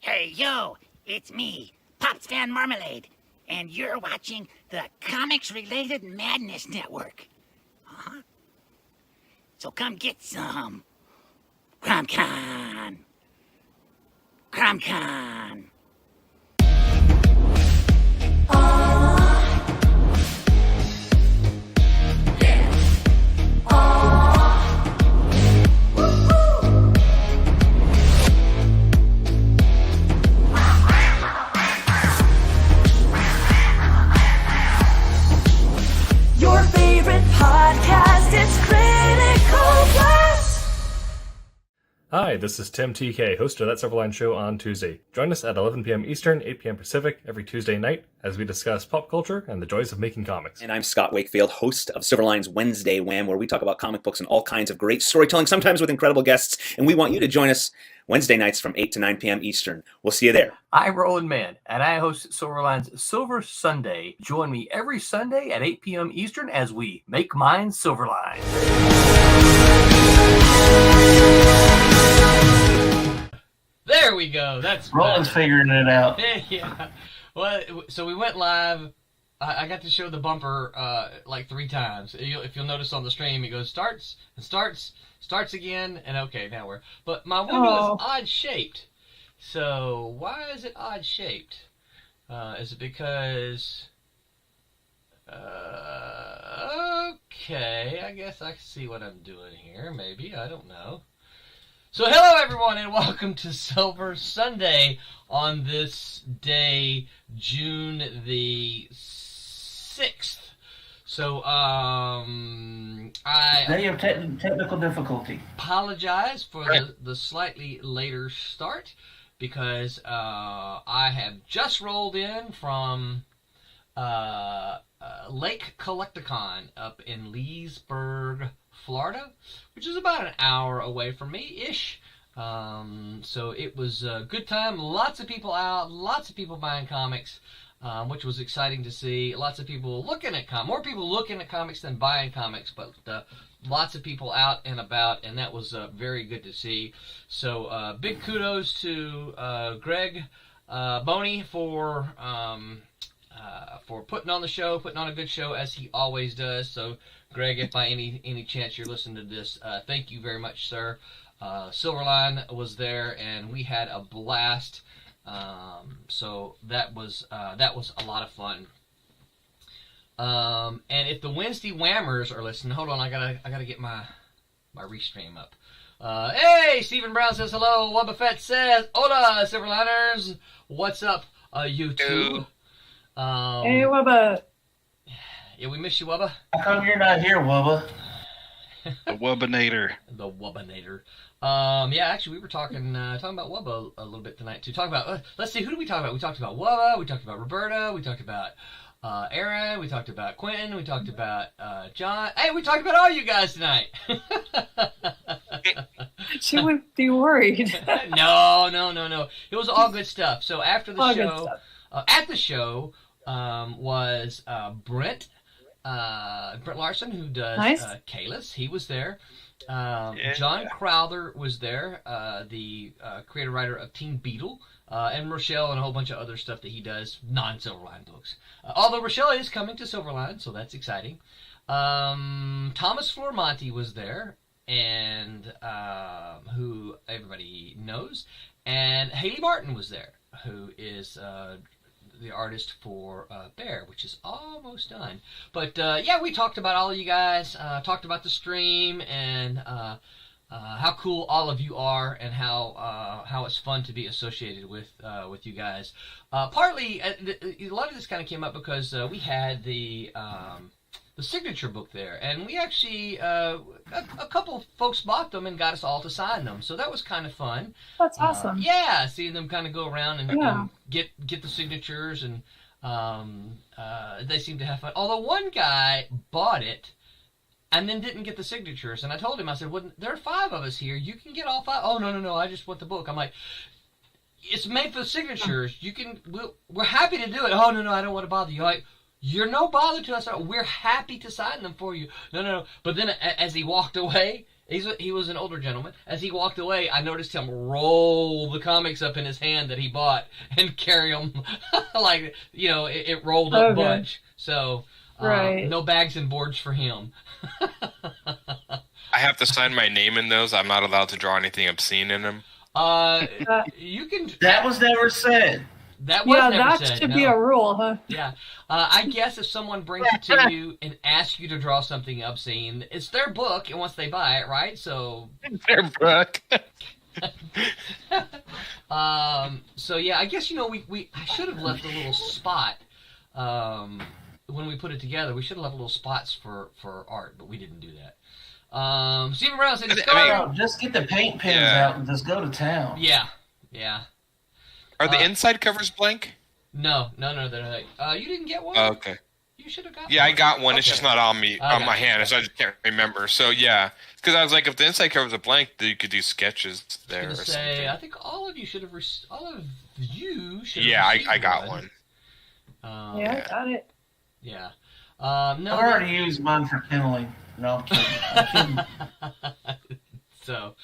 Hey, yo, it's me, Pops Van Marmalade, and you're watching the Comics-Related Madness Network. Huh? So come get some. CromCon. CromCon. Your favorite podcast, it's Critical Blast. Hi, this is Tim TK, host of That Silverline Show on Tuesday. Join us at 11 p.m. Eastern, 8 p.m. Pacific every Tuesday night as we discuss pop culture and the joys of making comics. And I'm Scott Wakefield, host of Silverline's Wednesday Wham, where we talk about comic books and all kinds of great storytelling, sometimes with incredible guests. And we want you to join us Wednesday nights from 8 to 9 p.m. Eastern. We'll see you there. I'm Roland Mann, and I host Silverline's Silver Sunday. Join me every Sunday at 8 p.m. Eastern as we make mine Silverline. There we go. That's Roland's figuring it out. Yeah. Well, so we went live. I got to show the bumper like 3 times. If you'll notice on the stream, it goes starts and starts again, and okay, now we're. But my window is odd shaped. So why is it odd shaped? Is it because? Okay, I guess I can see what I'm doing here. Maybe, I don't know. So hello everyone and welcome to Silver Sunday on this day, June the 6th. So, Day of technical difficulty. apologize for the slightly later start because I have just rolled in from Lake Collecticon up in Leesburg, Florida, which is about an hour away from me-ish. So it was a good time. Lots of people out, lots of people buying comics, which was exciting to see. Lots of people looking at more people looking at comics than buying comics, but lots of people out and about, and that was very good to see. So big kudos to Greg Boney for putting on the show, putting on a good show as he always does. So Greg, if by any chance you're listening to this, thank you very much, sir. Silverline was there, and we had a blast. So that was a lot of fun. And if the Wednesday Whammers are listening, hold on, I gotta get my restream up. Hey, Stephen Brown says hello. Wubba Fett says hola, Silverliners. What's up, you two? Hey, Wubba. Yeah, we miss you, Wubba. How come you're not here, Wubba? The Wubbinator. The Wubbinator. Yeah, actually, we were talking about Wubba a little bit tonight, too. Talking about, let's see, who did we talk about? We talked about Wubba, we talked about Roberta, we talked about Aaron, we talked about Quentin, we talked about John. Hey, we talked about all you guys tonight. She would be worried. No. It was all good stuff. So after the All show, good stuff. at the show was Brent Larson, who does Nice. Kalis. He was there. John Crowther was there, the creator writer of Teen Beetle, and Rochelle and a whole bunch of other stuff that he does, non-Silverline books. Although Rochelle is coming to Silverline, so that's exciting. Thomas Flormonti was there, and who everybody knows, and Haley Martin was there, who is the artist for Bear, which is almost done. But yeah, we talked about all of you guys, talked about the stream, and how cool all of you are, and how it's fun to be associated with you guys. Partly, a lot of this kind of came up because we had the signature book there, and we actually a couple folks bought them and got us all to sign them, so that was kind of fun. That's awesome. Yeah, seeing them kind of go around and, Yeah. and get the signatures, and they seem to have fun. Although one guy bought it and then didn't get the signatures, and I told him, I said, well, there are 5 of us here, you can get all 5. Oh, no, I just want the book. I'm like, it's made for the signatures, we're happy to do it. Oh, no, I don't want to bother you. Like, you're no bother to us. We're happy to sign them for you. No. But then as he walked away, He was an older gentleman. As he walked away, I noticed him roll the comics up in his hand that he bought and carry them like, it rolled up a bunch. So, Right. no bags and boards for him. I have to sign my name in those. I'm not allowed to draw anything obscene in them. You can. That was never said. That was never that said. should be a rule, huh? Yeah. I guess if someone brings it to you and asks you to draw something obscene, it's their book, and once they buy it, right? So. Their book. So yeah, I guess I should have left a little spot. When we put it together, we should have left little spots for art, but we didn't do that. Stephen Brown said, just get the paint pens out and just go to town. Yeah. Are the inside covers blank? No, they're not. You didn't get one? Oh, okay. You should have got one. Yeah, I got one. Okay. It's just not on me, on my hand, so I just can't remember. So, yeah. Because I was like, if the inside covers are blank, then you could do sketches there or something. I think all of you should have Yeah, I got one. I got it. Yeah. No, I've already used mine for kindling. No, I'm kidding. So,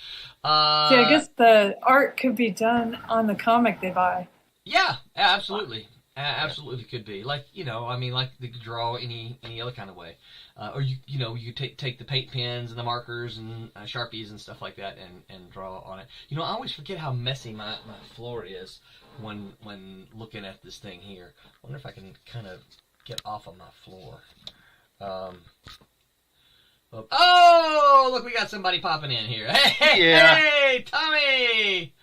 I guess the art could be done on the comic they buy. Yeah, absolutely. Absolutely could be. Like, like they could draw any other kind of way. Or you take the paint pens and the markers and Sharpies and stuff like that and draw on it. I always forget how messy my floor is when looking at this thing here. I wonder if I can kind of get off of my floor. Oh, look, we got somebody popping in here. Hey, Tommy!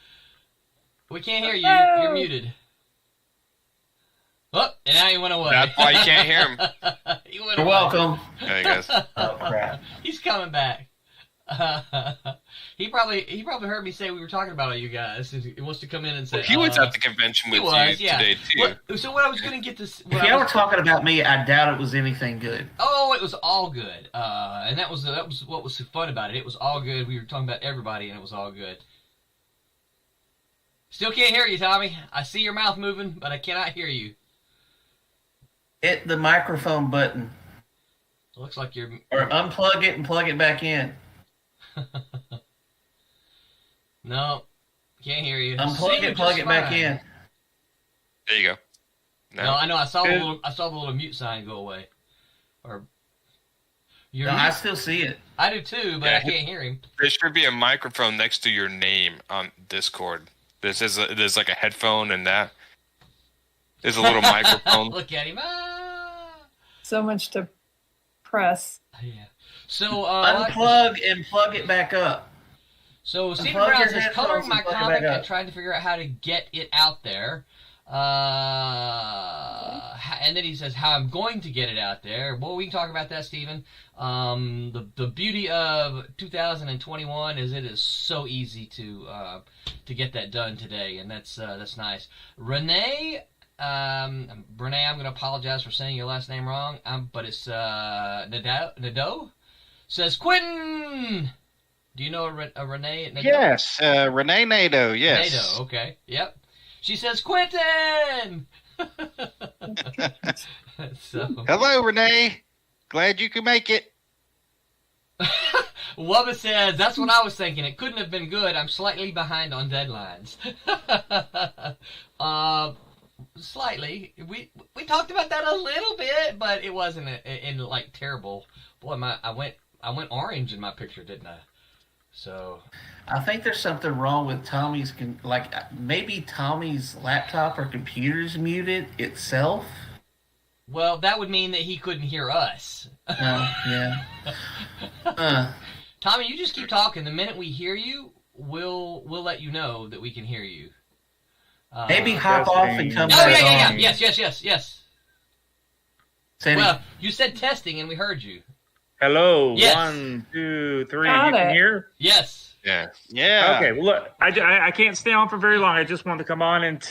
We can't hear you. Hello. You're muted. Oh, and now he went away. That's why you can't hear him. You're welcome. There he goes. Oh, crap. He's coming back. He probably heard me say we were talking about you guys. He wants to come in and say. Well, he was at the convention with you today too. So what I was going to get this. If y'all were talking about me, I doubt it was anything good. Oh, it was all good, and that was what was so fun about it. It was all good. We were talking about everybody, and it was all good. Still can't hear you, Tommy. I see your mouth moving, but I cannot hear you. Hit the microphone button. Looks like you're. Or unplug it and plug it back in. No, can't hear you. Unplug it, plug it back in. There you go. No, I know. I saw the little mute sign go away. Or. I still see it. I do too, but I can't hear him. There should be a microphone next to your name on Discord. There's like a headphone and that. There's a little microphone. Look at him. So much to press. Yeah. So unplug and plug it back up. So Stephen Brown says, coloring my comic and trying to figure out how to get it out there. And then he says how I'm going to get it out there. Well, we can talk about that, Stephen. The beauty of 2021 is it is so easy to get that done today, and that's nice. Renee, I'm going to apologize for saying your last name wrong, but it's Nadeau says Quentin. Do you know a Renee Nadeau? Yes, Renee Nadeau. Yes. Nadeau. Okay. Yep. She says Quentin. So. Hello, Renee. Glad you could make it. Wubba says, that's what I was thinking. It couldn't have been good. I'm slightly behind on deadlines. Slightly. We talked about that a little bit, but it wasn't in like terrible. Boy, I went orange in my picture, didn't I? So. I think there's something wrong with Tommy's, maybe Tommy's laptop or computer's muted itself. Well, that would mean that he couldn't hear us. Yeah. Tommy, you just keep talking. The minute we hear you, we'll let you know that we can hear you. Maybe hop off and come back on. Yes. Well, you said testing and we heard you. Hello. Yes. 1, 2, 3. Got You can it. hear? Yes. Yeah. Okay. Well, look, I can't stay on for very long. I just wanted to come on and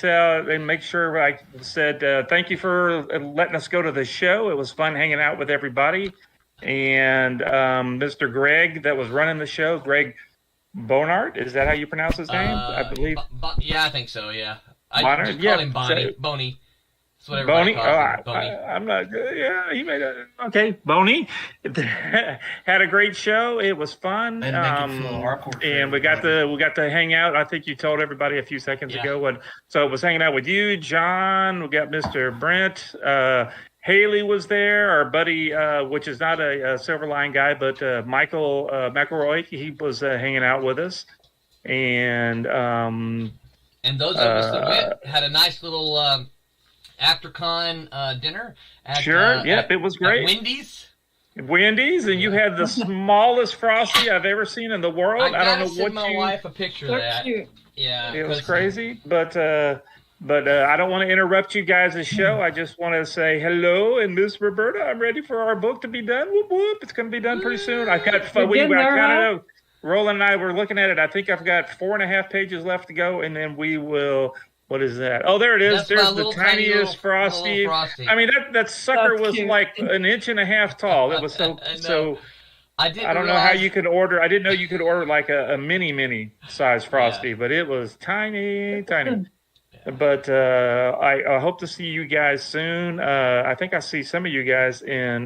make sure I said thank you for letting us go to the show. It was fun hanging out with everybody. And Mr. Greg that was running the show, Greg Bonart, is that how you pronounce his name? I believe. Yeah, I think so. Yeah. Bonart? I call him Bonnie. Boney. That's what everybody Boney. calls him, Boney. I'm not good. Yeah, he made a okay. Boney had a great show. It was fun. They make it feel hardcore for And we got to hang out. I think you told everybody a few seconds ago. And so it was hanging out with you, John. We got Mr. Brent. Haley was there. Our buddy, which is not a Silverline guy, but Michael McElroy. He was hanging out with us. And those of us that went had a nice little after-con dinner. At, it was great. Wendy's, and you had the smallest Frosty I've ever seen in the world. I don't know what my wife a picture of that. Cute. Yeah, it was crazy, but I don't want to interrupt you guys' show. I just want to say hello, and Miss Roberta, I'm ready for our book to be done. Whoop whoop! It's going to be done pretty soon. I counted. Roland and I were looking at it. I think I've got 4.5 pages left to go, and then we will. What is that? Oh, there it is. There's the tiniest Frosty. I mean, that sucker was like an inch and a half tall. It was so. I don't know how you could order. I didn't know you could order like a mini size Frosty, but it was tiny. But I hope to see you guys soon. I think I see some of you guys in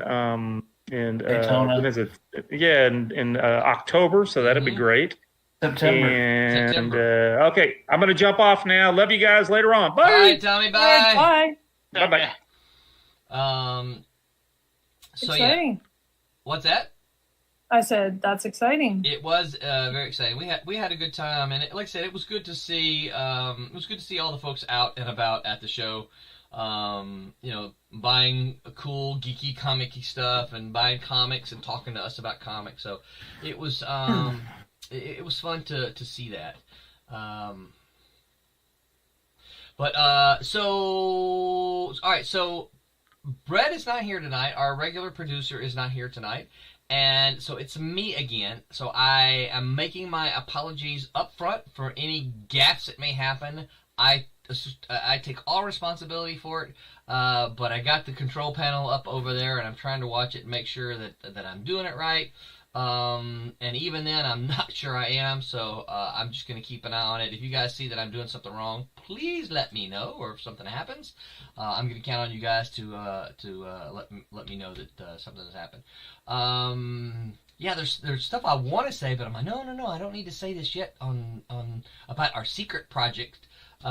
Daytona. When is it? Yeah, in October. So that'll be great. September. Okay, I'm gonna jump off now. Love you guys. Later on. Bye. All right, Tommy. Bye. Bye. Bye. So exciting. What's that? I said that's exciting. It was very exciting. We had a good time, and like I said, it was good to see. It was good to see all the folks out and about at the show. Buying cool geeky comic-y stuff and buying comics and talking to us about comics. So it was it was fun to see that. So all right, so Brett is not here tonight. Our regular producer is not here tonight. And so it's me again. So I am making my apologies up front for any gaffes that may happen. I take all responsibility for it, but I got the control panel up over there, and I'm trying to watch it and make sure that I'm doing it right. And even then, I'm not sure I am, so I'm just going to keep an eye on it. If you guys see that I'm doing something wrong, please let me know, or if something happens, I'm going to count on you guys to let me know that something has happened. Yeah, there's stuff I want to say, but I'm like, no, I don't need to say this yet on about our secret project. We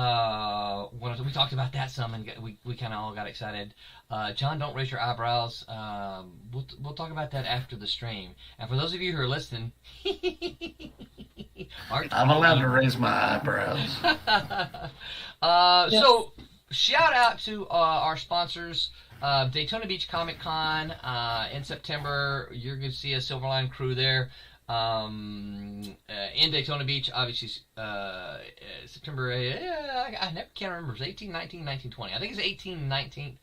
talked about that some, and we kind of all got excited. John, don't raise your eyebrows. We'll talk about that after the stream. And for those of you who are listening, I'm allowed to raise my eyebrows. So shout out to our sponsors. Daytona Beach Comic Con in September. You're going to see a Silverline crew there. In Daytona Beach, obviously, September, I never can remember. It's 18, 19, 19, 20. I think it's 18 and 19.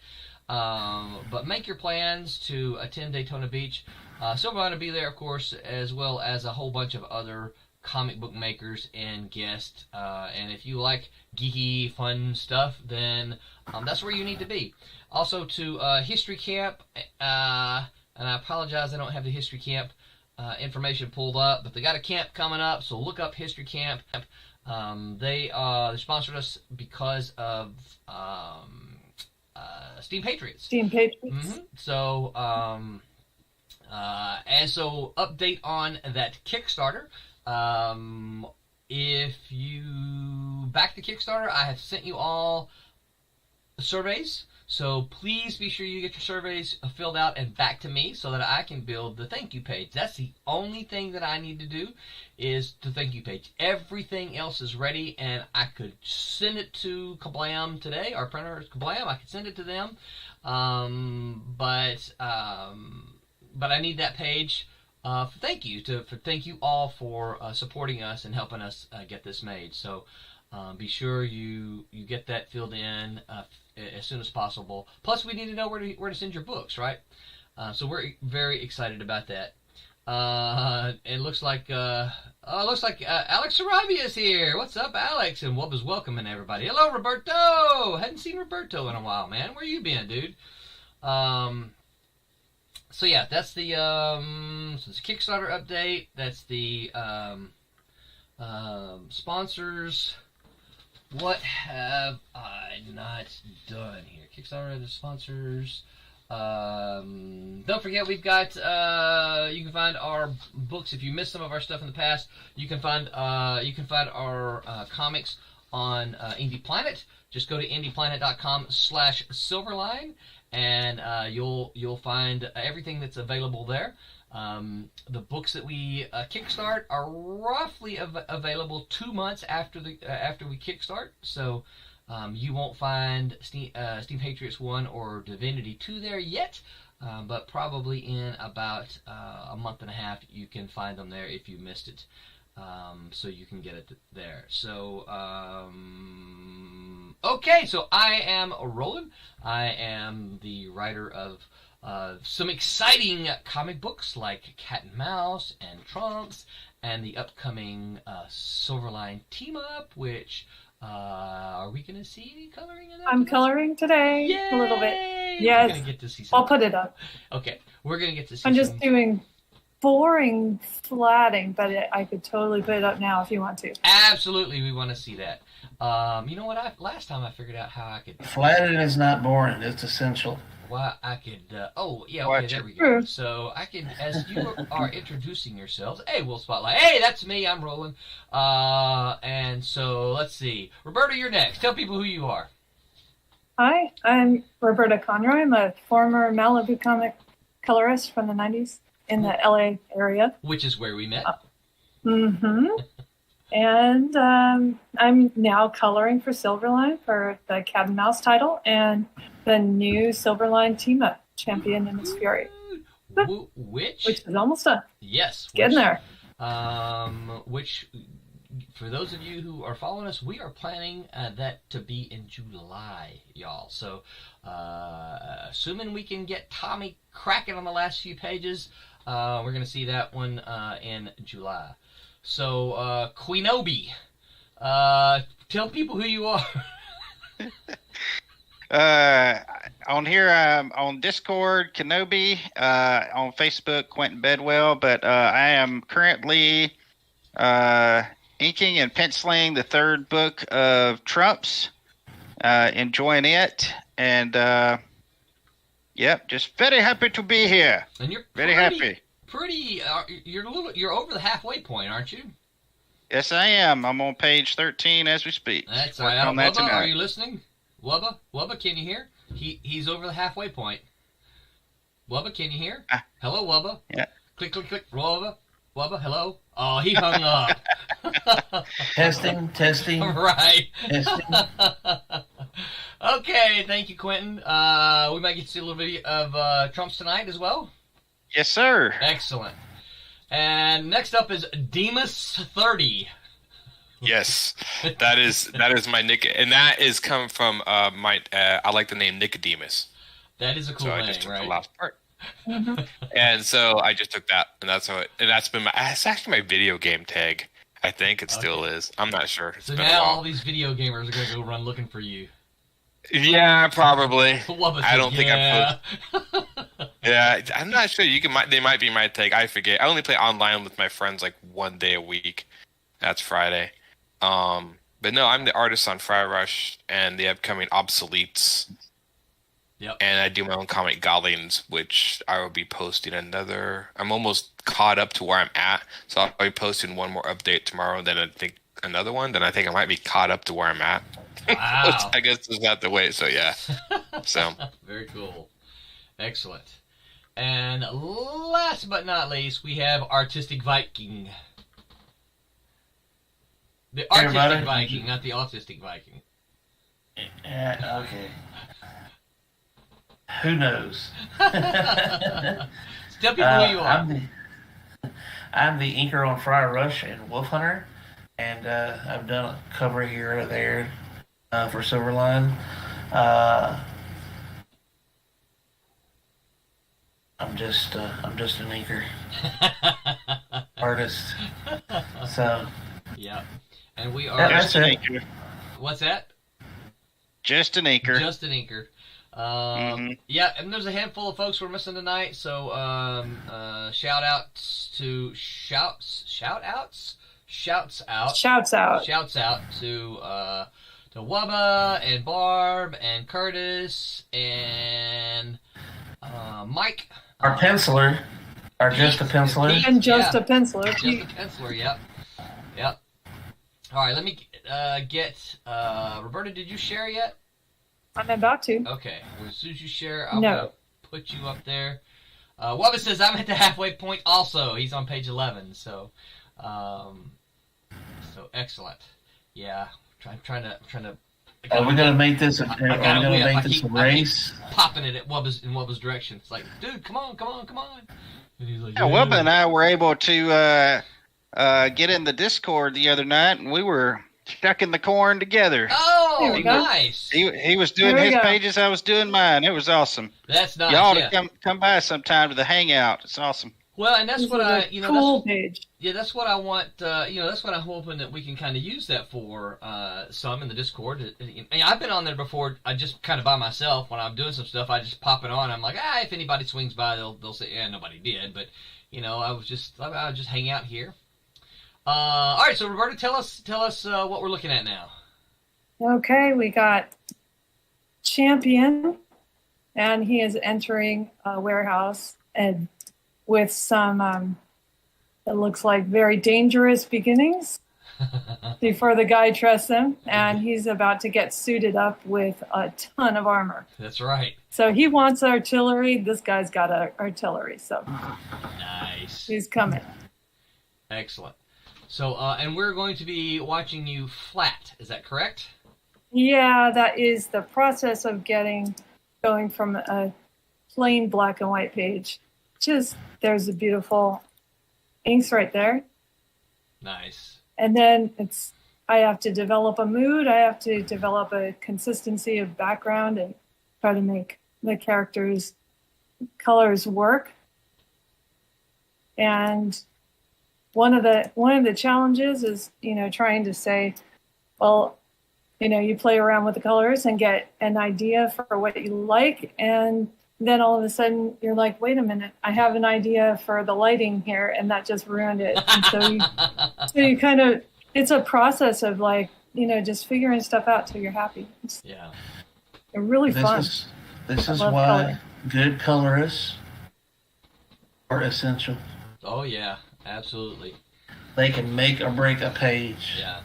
But make your plans to attend Daytona Beach. Silverline will be there, of course, as well as a whole bunch of other comic book makers and guests. And if you like geeky, fun stuff, then that's where you need to be. Also to History Camp, and I apologize, I don't have the History Camp information pulled up, but they got a camp coming up, so look up History Camp. They sponsored us because of Steam Patriots. Mm-hmm. So and so update on that Kickstarter. If you back the Kickstarter, I have sent you all surveys. So please be sure you get your surveys filled out and back to me so that I can build the thank you page. That's the only thing that I need to do is the thank you page. Everything else is ready, and I could send it to Kablam today. Our printer is Kablam. I could send it to them, but I need that page for thank you for thank you all for supporting us and helping us get this made. So be sure you get that filled in as soon as possible. Plus, we need to know where to send your books, right? So we're very excited about that. It looks like Alex Sarabia is here. What's up, Alex? And Wub is welcoming everybody. Hello, Roberto. Hadn't seen Roberto in a while, man. Where you been, dude? So yeah, that's the Kickstarter update. That's the sponsors. What have I not done here? Kickstarter, the sponsors. Don't forget, we've got. You can find our books if you missed some of our stuff in the past. You can find our comics on Indie Planet. Just go to indieplanet.com/Silverline, and you'll find everything that's available there. The books that we kickstart are roughly available 2 months after we kickstart, so you won't find Steam Patriots 1 or Divinity 2 there yet, but probably in about a month and a half you can find them there if you missed it. So you can get it there. So, okay, so I am Roland. I am the writer of some exciting comic books like Cat and Mouse and Trunks, and the upcoming Silverline team-up, which, are we going to see any coloring in that? I'm coloring today. Yay! A little bit. We're Yes. going to get to see some. I'll put it up. Okay, we're going to get to see I'm just some. doing boring flatting, but I could totally put it up now if you want to. Absolutely, we want to see that. You know what? Last time I figured out how I could. Flattered is not boring. It's essential. Well, I could. Oh, yeah. Okay, Watch there it. we go. So I can, as you are introducing yourselves. Hey, Will Spotlight. Hey, that's me. I'm Roland. And so let's see. Roberta, you're next. Tell people who you are. Hi, I'm Roberta Conroy. I'm a former Malibu comic colorist from the 90s in the LA area. Which is where we met. Mm-hmm. And I'm now coloring for Silverline for the Cat and Mouse title and the new Silverline team-up, Champion and Miss Fury, Which is almost done. Yes. Getting there. Which, for those of you who are following us, we are planning that to be in July, y'all. So, assuming we can get Tommy cracking on the last few pages, we're going to see that one in July. So, Queenobi, tell people who you are. On here, on Discord, Kenobi, on Facebook, Quentin Bedwell, but I am currently inking and penciling the third book of Trumps, enjoying it, and yep, just very happy to be here. And you're very happy. You're over the halfway point, aren't you? Yes, I am. I'm on page 13 as we speak. That's Working right. on that Wubba, tonight. are you listening? Wubba, can you hear? He's over the halfway point. Wubba, can you hear? Hello, Wubba. Yeah. Click, click, click. Wubba, hello. Oh, he hung up. Testing. Right. Testing. Okay, thank you, Quentin. We might get to see a little bit of Trumps tonight as well. Yes, sir. Excellent. And next up is Demas30. Yes, that is my nick, and that is coming from my. I like the name Nicodemus. That is a cool so name, I just took right? the last part, and so I just took that, and that's how it. And that's been my. It's actually my video game tag. I think it still is. I'm not sure. It's So been now a while. all these video gamers are going to go run looking for you. Yeah, probably. Wubba I don't says, think yeah. I'm. Yeah, I'm not sure. They might be my tag. I forget. I only play online with my friends like one day a week. That's Friday. But no, I'm the artist on Fire Rush and the upcoming Obsoletes. Yep. And I do my own comic Goblins, which I will be posting another. I'm almost caught up to where I'm at, so I'll be posting one more update tomorrow. Then I think another one. Then I think I might be caught up to where I'm at. Wow. I guess it's not the way. So yeah. So Very cool. Excellent. And last but not least, we have Artistic Viking. The Artistic Everybody? Viking, not the Autistic Viking. Okay. Who knows? Tell people who you are. I'm the inker on Fire Rush and Wolf Hunter, and I've done a cover here or there for Silverline. I'm just an inker artist. So Yeah. And we are. that's an it. inker. What's that? Just an inker. Just an inker. Mhm. Yeah, and there's a handful of folks we're missing tonight. So shout out to shouts out to So Wubba and Barb and Curtis and Mike. Our penciler. Or just a penciler. And just a penciler. Just a penciler, yep. Yep. All right, let me get... Roberta, did you share yet? I'm about to. Okay. Well, as soon as you share, I'll put you up there. Wubba says, I'm at the halfway point also. He's on page 11, so excellent. Yeah, I'm trying to. Are we gonna make this a race? Popping it at Wubba's direction. It's like, dude, come on. And he's like, Yeah, Wubba and I were able to get in the Discord the other night, and we were stuck in the corn together. Oh, nice. He was doing his pages, I was doing mine. It was awesome. That's nice. Y'all ought to come by sometime to the hangout. It's awesome. Well, and that's what I, cool page. Yeah, that's what I want. That's what I'm hoping that we can kind of use that for. Some in the Discord. I've been on there before. I just kind of by myself when I'm doing some stuff. I just pop it on. I'm like, if anybody swings by, they'll say, yeah, nobody did. But I'll just hang out here. All right, so Roberta, tell us what we're looking at now. Okay, we got Champion, and he is entering a warehouse and with some, it looks like very dangerous beginnings before the guy trusts him, and he's about to get suited up with a ton of armor. That's right. So he wants artillery. This guy's got artillery, so nice. He's coming. Excellent. So, and we're going to be watching you flat. Is that correct? Yeah, that is the process of going from a plain black and white page. There's a beautiful inks right there. Nice. And then I have to develop a mood. I have to develop a consistency of background and try to make the characters' colors work. And one of the challenges is, trying to say, well, you play around with the colors and get an idea for what you like, and then all of a sudden you're like, wait a minute, I have an idea for the lighting here, and that just ruined it. And so you kind of, it's a process of just figuring stuff out till you're happy. Yeah. They're really fun. This is why color. Good colorists are essential. Oh yeah, absolutely. They can make or break a page. Yeah.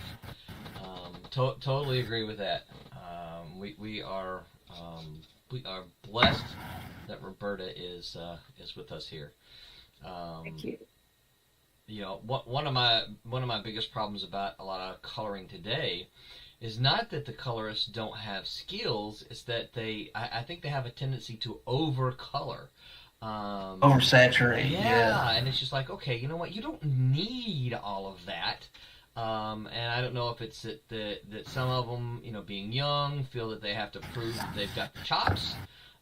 Totally agree with that. We are blessed that Roberta is with us here. Thank you. One of my biggest problems about a lot of coloring today is not that the colorists don't have skills; it's that I think they have a tendency to overcolor. Oversaturate. Yeah, and it's just like, okay, you know what? You don't need all of that. And I don't know if it's that some of them, being young, feel that they have to prove that they've got the chops.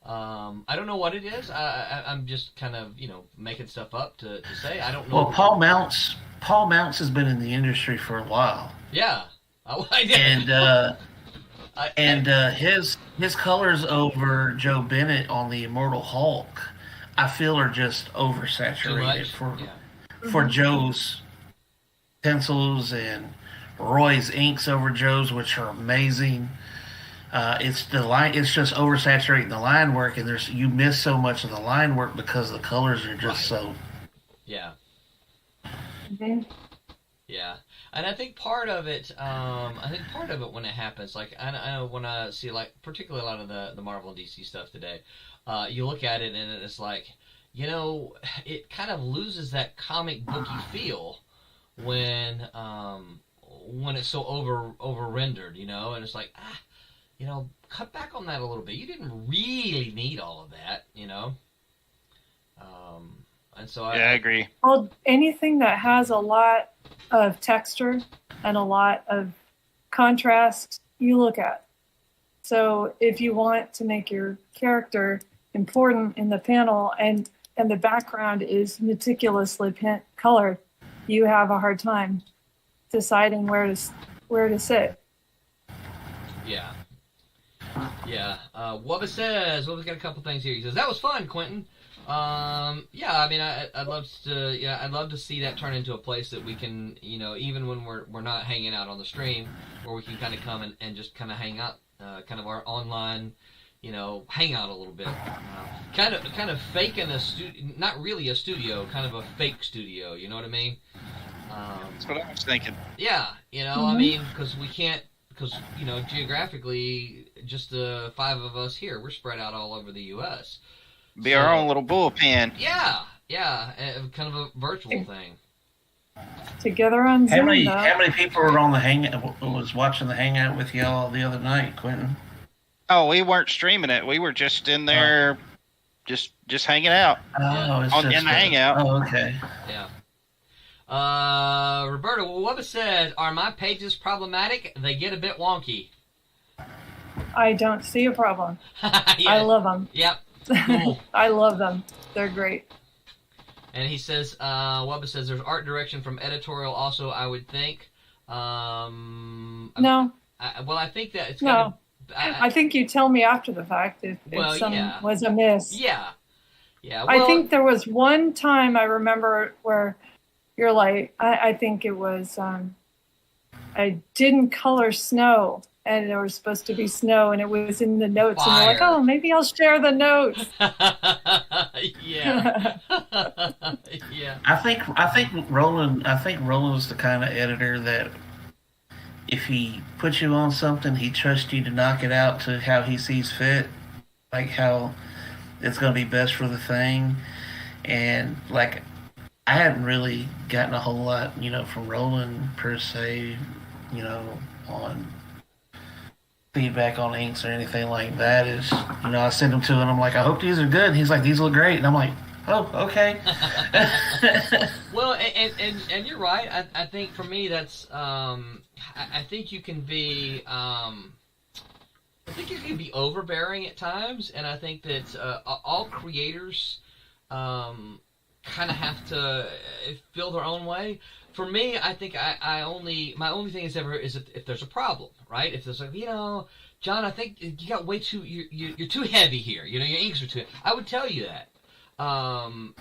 I don't know what it is. I'm just kind of, making stuff up to say. I don't know. Well, Paul Mounts has been in the industry for a while. Yeah. I did. And his colors over Joe Bennett on the Immortal Hulk, I feel are just oversaturated for Joe's pencils and Roy's inks over Joe's, which are amazing. It's just oversaturating the line work, and you miss so much of the line work because the colors are just so. Yeah. Mm-hmm. Yeah, and I think part of it, when it happens, like I know when I see particularly a lot of the Marvel and DC stuff today, you look at it and it's like, it kind of loses that comic booky feel when it's so over rendered, and it's like, cut back on that a little bit. You didn't really need all of that, and so I agree. Well, anything that has a lot of texture and a lot of contrast, you look at. So if you want to make your character important in the panel and the background is meticulously colored, you have a hard time deciding where to sit. Yeah. Yeah. Wubba says, Wubba's got a couple things here. He says, that was fun, Quentin. Yeah, I mean, I'd love to. Yeah, I'd love to see that turn into a place that we can, even when we're not hanging out on the stream, where we can kind of come and just kind of hang out, kind of our online, hang out a little bit, kind of faking a studio, not really a studio, kind of a fake studio. You know what I mean? That's what I was thinking. Yeah, I mean, because we can't, because geographically, just the 5 of us here, we're spread out all over the U.S. Be our own little bullpen. Yeah, kind of a virtual thing. Together on Zoom. How many people were on the hangout? Was watching the hangout with y'all the other night, Quentin? Oh, we weren't streaming it. We were just in there, just hanging out. Oh, in the hangout. Oh, okay. Yeah. Roberta, what said, are my pages problematic? They get a bit wonky. I don't see a problem. Yeah. I love them. Yep. Cool. I love them. They're great. And he says, Wubba says, there's art direction from editorial also, I would think. No. I think that it's no. I think you tell me after the fact if some was amiss. Yeah. Yeah. Well, I think there was one time I remember where you're like, I think it was, I didn't color snow. And there was supposed to be snow, and it was in the notes. Fire. And you're like, oh, maybe I'll share the notes. Yeah. Yeah. I think Roland was the kind of editor that if he puts you on something, he trusts you to knock it out to how he sees fit, like how it's going to be best for the thing. And like, I hadn't really gotten a whole lot, from Roland per se, on feedback on inks or anything like that. Is I send them to him and I'm like, I hope these are good. And he's like, these look great. And I'm like, oh, okay. Well, and you're right. I think for me that's I think you can be overbearing at times, and I think that all creators kind of have to feel their own way. For me, I think my only thing is if there's a problem, right? If there's like, John, I think you got way too, you're too heavy here. Your inks are too heavy. I would tell you that. And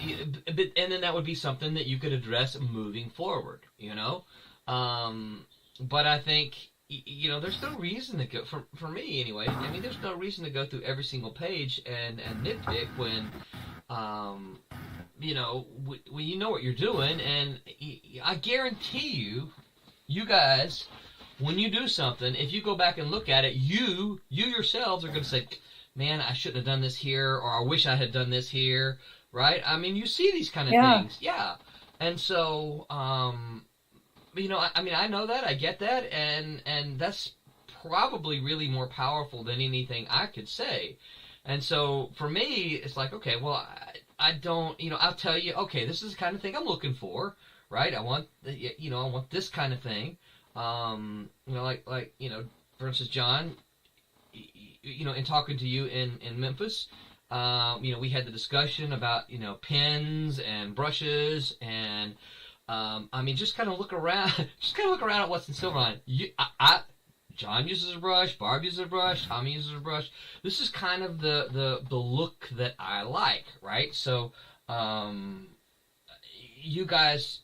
then that would be something that you could address moving forward, But I think, there's no reason to go, for me anyway, I mean, there's no reason to go through every single page and nitpick when, when you know what you're doing, and I guarantee you guys, when you do something, if you go back and look at it, you yourselves are going to say, man, I shouldn't have done this here, or I wish I had done this here, right? I mean, you see these kind of things. Yeah. And so, I know that, I get that, and that's probably really more powerful than anything I could say. And so, for me, it's like, okay, well, I don't, I'll tell you, okay, this is the kind of thing I'm looking for, right? I want this kind of thing. For instance, John, in talking to you in Memphis, we had the discussion about, pens and brushes and, just kind of look around at what's in Silverline. John uses a brush, Barb uses a brush, Tommy uses a brush. This is kind of the look that I like, right? So, you guys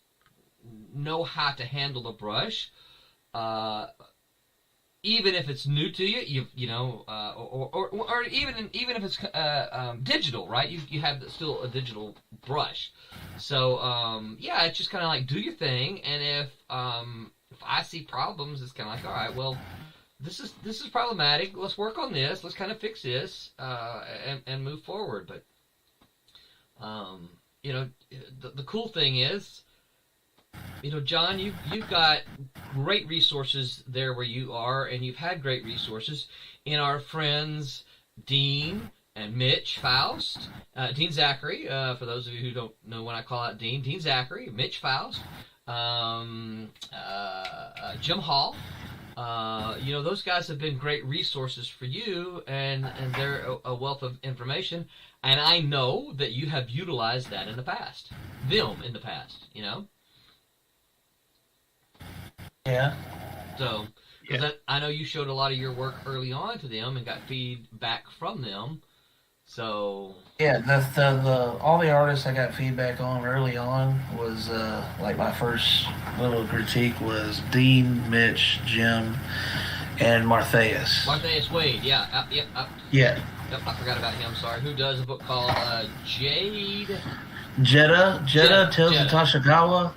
know how to handle the brush, even if it's new to you, or even if it's digital, right? You have still a digital brush. So, it's just kind of like do your thing, and if I see problems, it's kind of like, all right, well, this is problematic. Let's work on this. Let's kind of fix this and move forward. But the cool thing is, John, you've got great resources there where you are, and you've had great resources in our friends Dean and Mitch Faust, Dean Zachary. For those of you who don't know when I call out Dean Zachary, Mitch Faust. Jim Hall, those guys have been great resources for you, and they're a wealth of information, and I know that you have utilized that in the past, Yeah. So, because I know you showed a lot of your work early on to them and got feedback from them, So yeah, the all the artists I got feedback on early on was like my first little critique was Dean, Mitch, Jim, and Martheus. Martheus Wade, yeah, Yeah. Yep, I forgot about him. Sorry. Who does a book called Jade? Jeddah Tales Jeddah. of Tashagawa,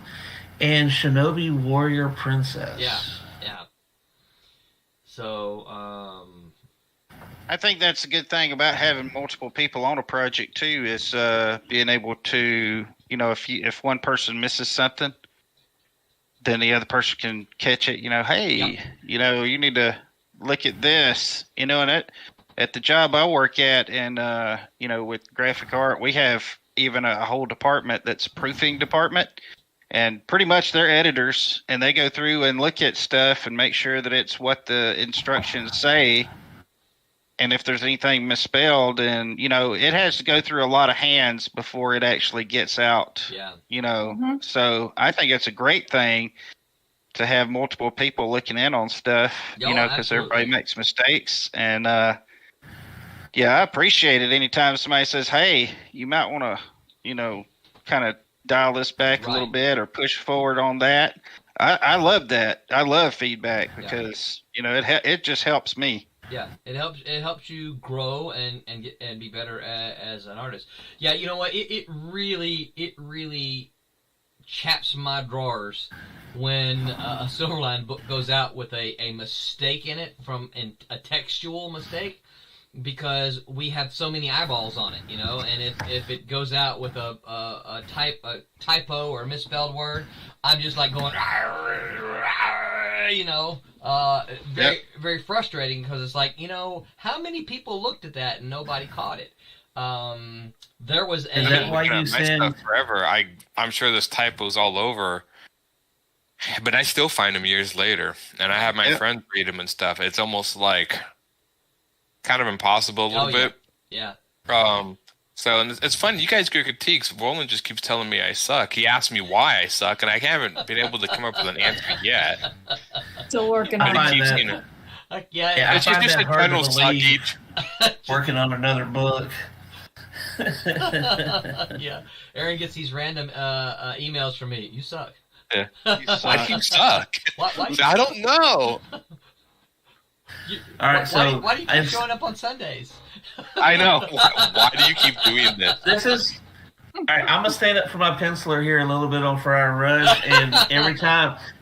and Shinobi Warrior Princess. Yeah. So, I think that's a good thing about having multiple people on a project too, is being able to, if one person misses something, then the other person can catch it. Hey, you need to look at this. And at the job I work at, and with graphic art, we have even a whole department that's a proofing department. And pretty much they're editors, and they go through and look at stuff and make sure that it's what the instructions say. And if there's anything misspelled, and it has to go through a lot of hands before it actually gets out. Yeah. So I think it's a great thing to have multiple people looking in on stuff. Because everybody makes mistakes. And I appreciate it anytime somebody says, "Hey, you might want to, kind of dial this back a little bit or push forward on that." I love that. I love feedback because it just helps me. Yeah, it helps you grow and be better as an artist. Yeah, you know what? It really chaps my drawers when a Silverline book goes out with a mistake in it a textual mistake. Because we have so many eyeballs on it, and if it goes out with a typo or a misspelled word, I'm just like going, very very frustrating, because it's like, how many people looked at that and nobody caught it? There was Is that why you send stuff forever? I'm sure there's typos all over, but I still find them years later, and I have my friends read them and stuff. It's almost like kind of impossible a little bit. Yeah. So, and it's fun. You guys get critiques. Roland just keeps telling me I suck. He asked me why I suck, and I haven't been able to come up with an answer yet. Still working on But he it. keeps, Yeah, I it's find just that a hard to general suck believe. each. Working on another book. Yeah. Aaron gets these random emails from me. You suck. Yeah. Why do you suck? Why I don't know. All right, why do you keep showing up on Sundays? I know. Why do you keep doing this? This is all right. I'm gonna stand up for my penciler here a little bit on Friar Rush, and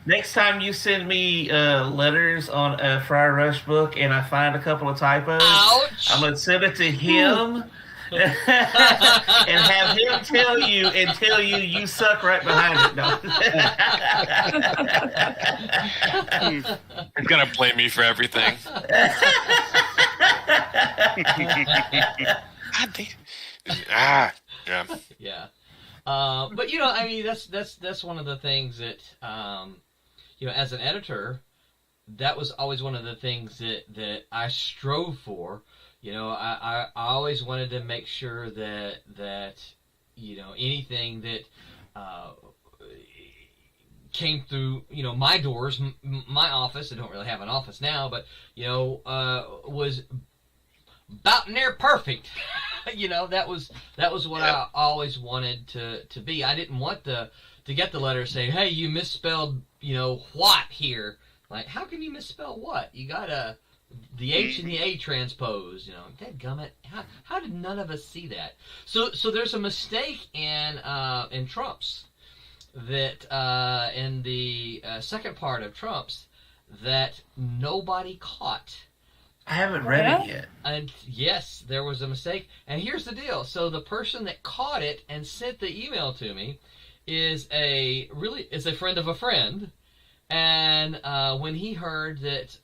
next time you send me letters on a Friar Rush book, and I find a couple of typos, Ouch. I'm gonna send it to him. And have him tell you you suck right behind it. No. He's gonna blame me for everything. Yeah. Yeah. But I mean, that's one of the things that as an editor, that was always one of the things that I strove for. I always wanted to make sure that anything that came through my doors, my office. I don't really have an office now, but was about near perfect. That was what I always wanted to be. I didn't want to get the letter saying, "Hey, you misspelled what here." Like, how can you misspell what? You got the H and the A transposed, dadgummit. How did none of us see that? So there's a mistake in Trump's that in the second part of Trump's that nobody caught. I haven't read it yet. And yes, there was a mistake. And here's the deal. So the person that caught it and sent the email to me is a friend of a friend. And when he heard that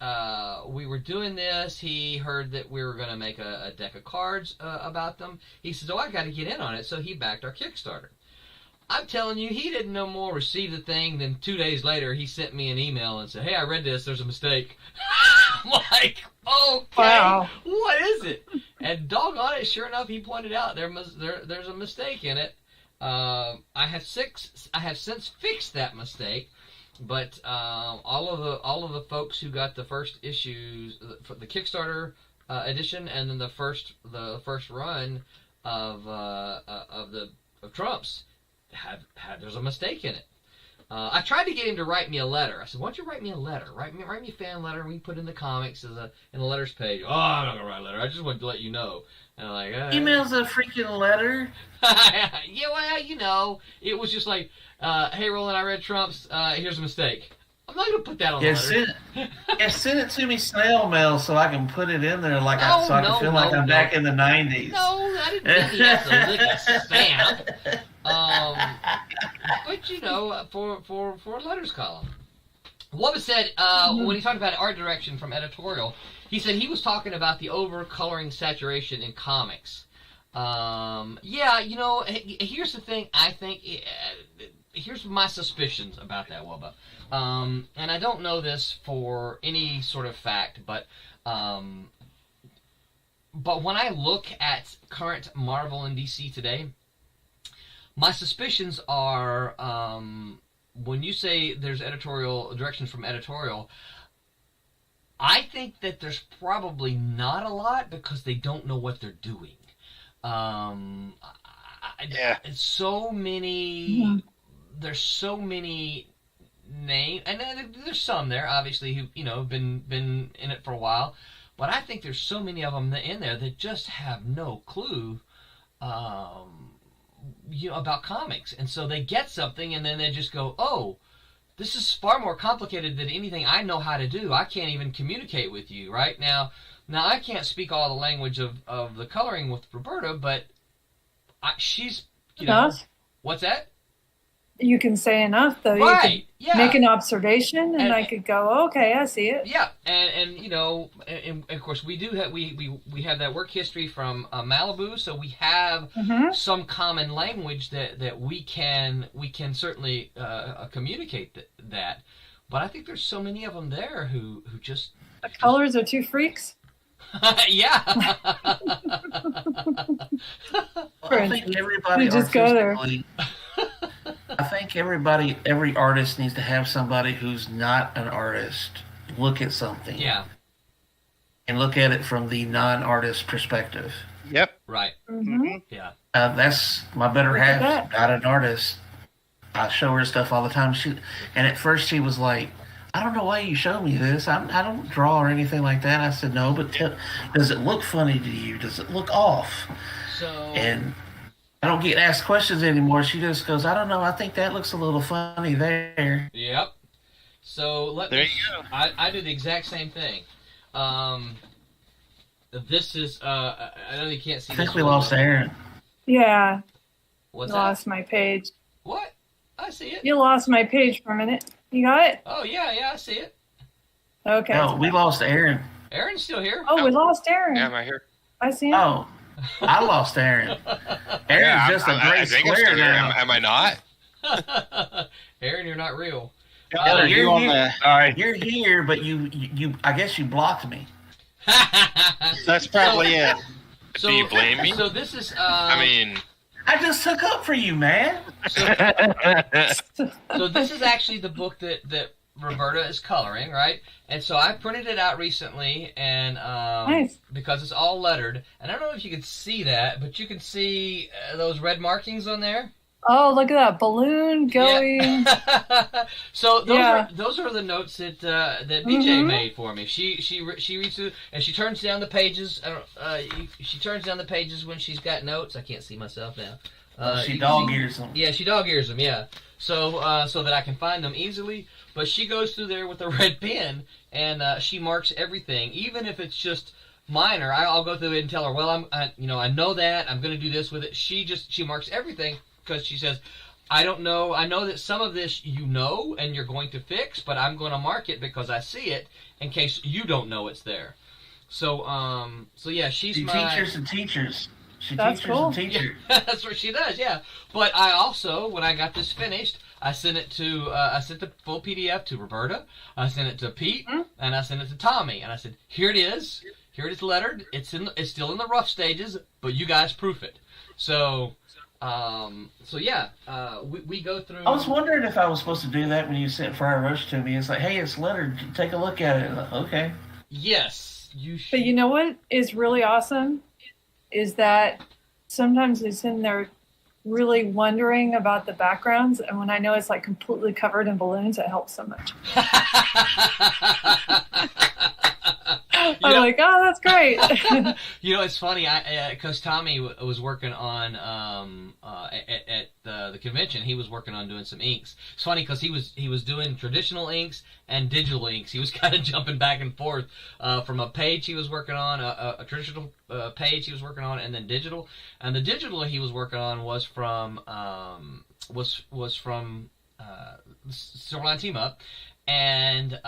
we were doing this, he heard that we were going to make a deck of cards about them. He says, "Oh, I got to get in on it." So he backed our Kickstarter. I'm telling you, he didn't no more receive the thing than 2 days later he sent me an email and said, "Hey, I read this. There's a mistake." I'm like, okay, wow. What is it? And doggone it, sure enough, he pointed out there's a mistake in it. I have since fixed that mistake. But all of the folks who got the first issues, the Kickstarter edition, and then the first run of Trump's there's a mistake in it. I tried to get him to write me a letter. I said, "Why don't you write me a letter? Write me a fan letter. We can put it in the comics in the letters page." "Oh, I'm not gonna write a letter. I just wanted to let you know." And I'm like, email's a freaking letter. Yeah, well, it was just like, "Hey, Roland, I read Trump's. Here's a mistake." I'm not gonna put that on the letter. Send it to me snail mail so I can put it in there, so I can feel like I'm back in the '90s. No, I didn't really have to lick a stamp. But for a letters column. Wubba said when he talked about art direction from editorial, he said he was talking about the over-coloring saturation in comics. Here's the thing. I think here's my suspicions about that, Wubba. And I don't know this for any sort of fact, but when I look at current Marvel and DC today, my suspicions are when you say there's editorial directions from editorial, I think that there's probably not a lot because they don't know what they're doing. It's so many. There's so many names, and there's some there obviously who have been in it for a while, but I think there's so many of them in there that just have no clue about comics, and so they get something and then they just go, "Oh, this is far more complicated than anything I know how to do. I can't even communicate with you right now." Now I can't speak all the language of the coloring with Roberta, but she's what's that? You can say enough, though. Right. You could make an observation, and I could go, "Okay, I see it." Yeah, and of course we do have we have that work history from Malibu, so we have some common language that we can certainly communicate that. But I think there's so many of them there who just the colors are two freaks. Yeah. I think everybody just go there. I think every artist needs to have somebody who's not an artist look at something. Yeah. And look at it from the non-artist perspective. Yep. Right. Mm-hmm. Yeah. That's my better half. Not an artist. I show her stuff all the time. And at first she was like, "I don't know why you show me this. I don't draw or anything like that." I said, "No, but does it look funny to you? Does it look off?" And I don't get asked questions anymore. She just goes, "I don't know. I think that looks a little funny there." Yep. So there you go. I do the exact same thing. This is I know you can't see. I think we lost Aaron. Yeah. What's lost my page. What? I see it. You lost my page for a minute. You got it? Oh yeah, I see it. Okay. No, we lost Aaron. Aaron's still here. Oh, we lost Aaron. Yeah, am I here? I see him. Oh, I lost Aaron. Aaron's just a gray square now. Am I not? Aaron, you're not real. You're here. You're here, but you I guess you blocked me. That's probably it. Do you blame me? So this is. I just took up for you, man. So this is actually the book that Roberta is coloring, right? And so I printed it out recently, and nice. Because it's all lettered. And I don't know if you can see that, but you can see those red markings on there. Oh, look at that balloon going. Yeah. So those are the notes that BJ made for me. She reads through and she turns down the pages. She turns down the pages when she's got notes. I can't see myself now. She dog ears them. Yeah, she dog ears them. Yeah. So that I can find them easily. But she goes through there with a red pen and she marks everything, even if it's just minor. I'll go through it and tell her, well, I know that I'm going to do this with it. She marks everything. Because she says, I don't know. I know that some of this you know and you're going to fix, but I'm going to mark it because I see it in case you don't know it's there. So yeah, she's she my teachers and teachers. She That's teachers cool. and teachers. Yeah, that's what she does. Yeah, but I also, when I got this finished, I sent it to I sent the full PDF to Roberta. I sent it to Pete, and I sent it to Tommy, and I said, here it is. Here it is lettered. It's still in the rough stages, but you guys proof it. So yeah, we go through. I was wondering if I was supposed to do that when you sent Friar Rush to me. It's like, hey, it's lettered. Take a look at it. Like, okay. Yes. But you know what is really awesome is that sometimes it's in there really wondering about the backgrounds, and when I know it's like completely covered in balloons, it helps so much. I'm like, oh, that's great. It's funny. Because Tommy was working on at the convention. He was working on doing some inks. It's funny because he was doing traditional inks and digital inks. He was kind of jumping back and forth from a page he was working on, a traditional page he was working on, and then digital. And the digital he was working on was from Silverline Team Up, and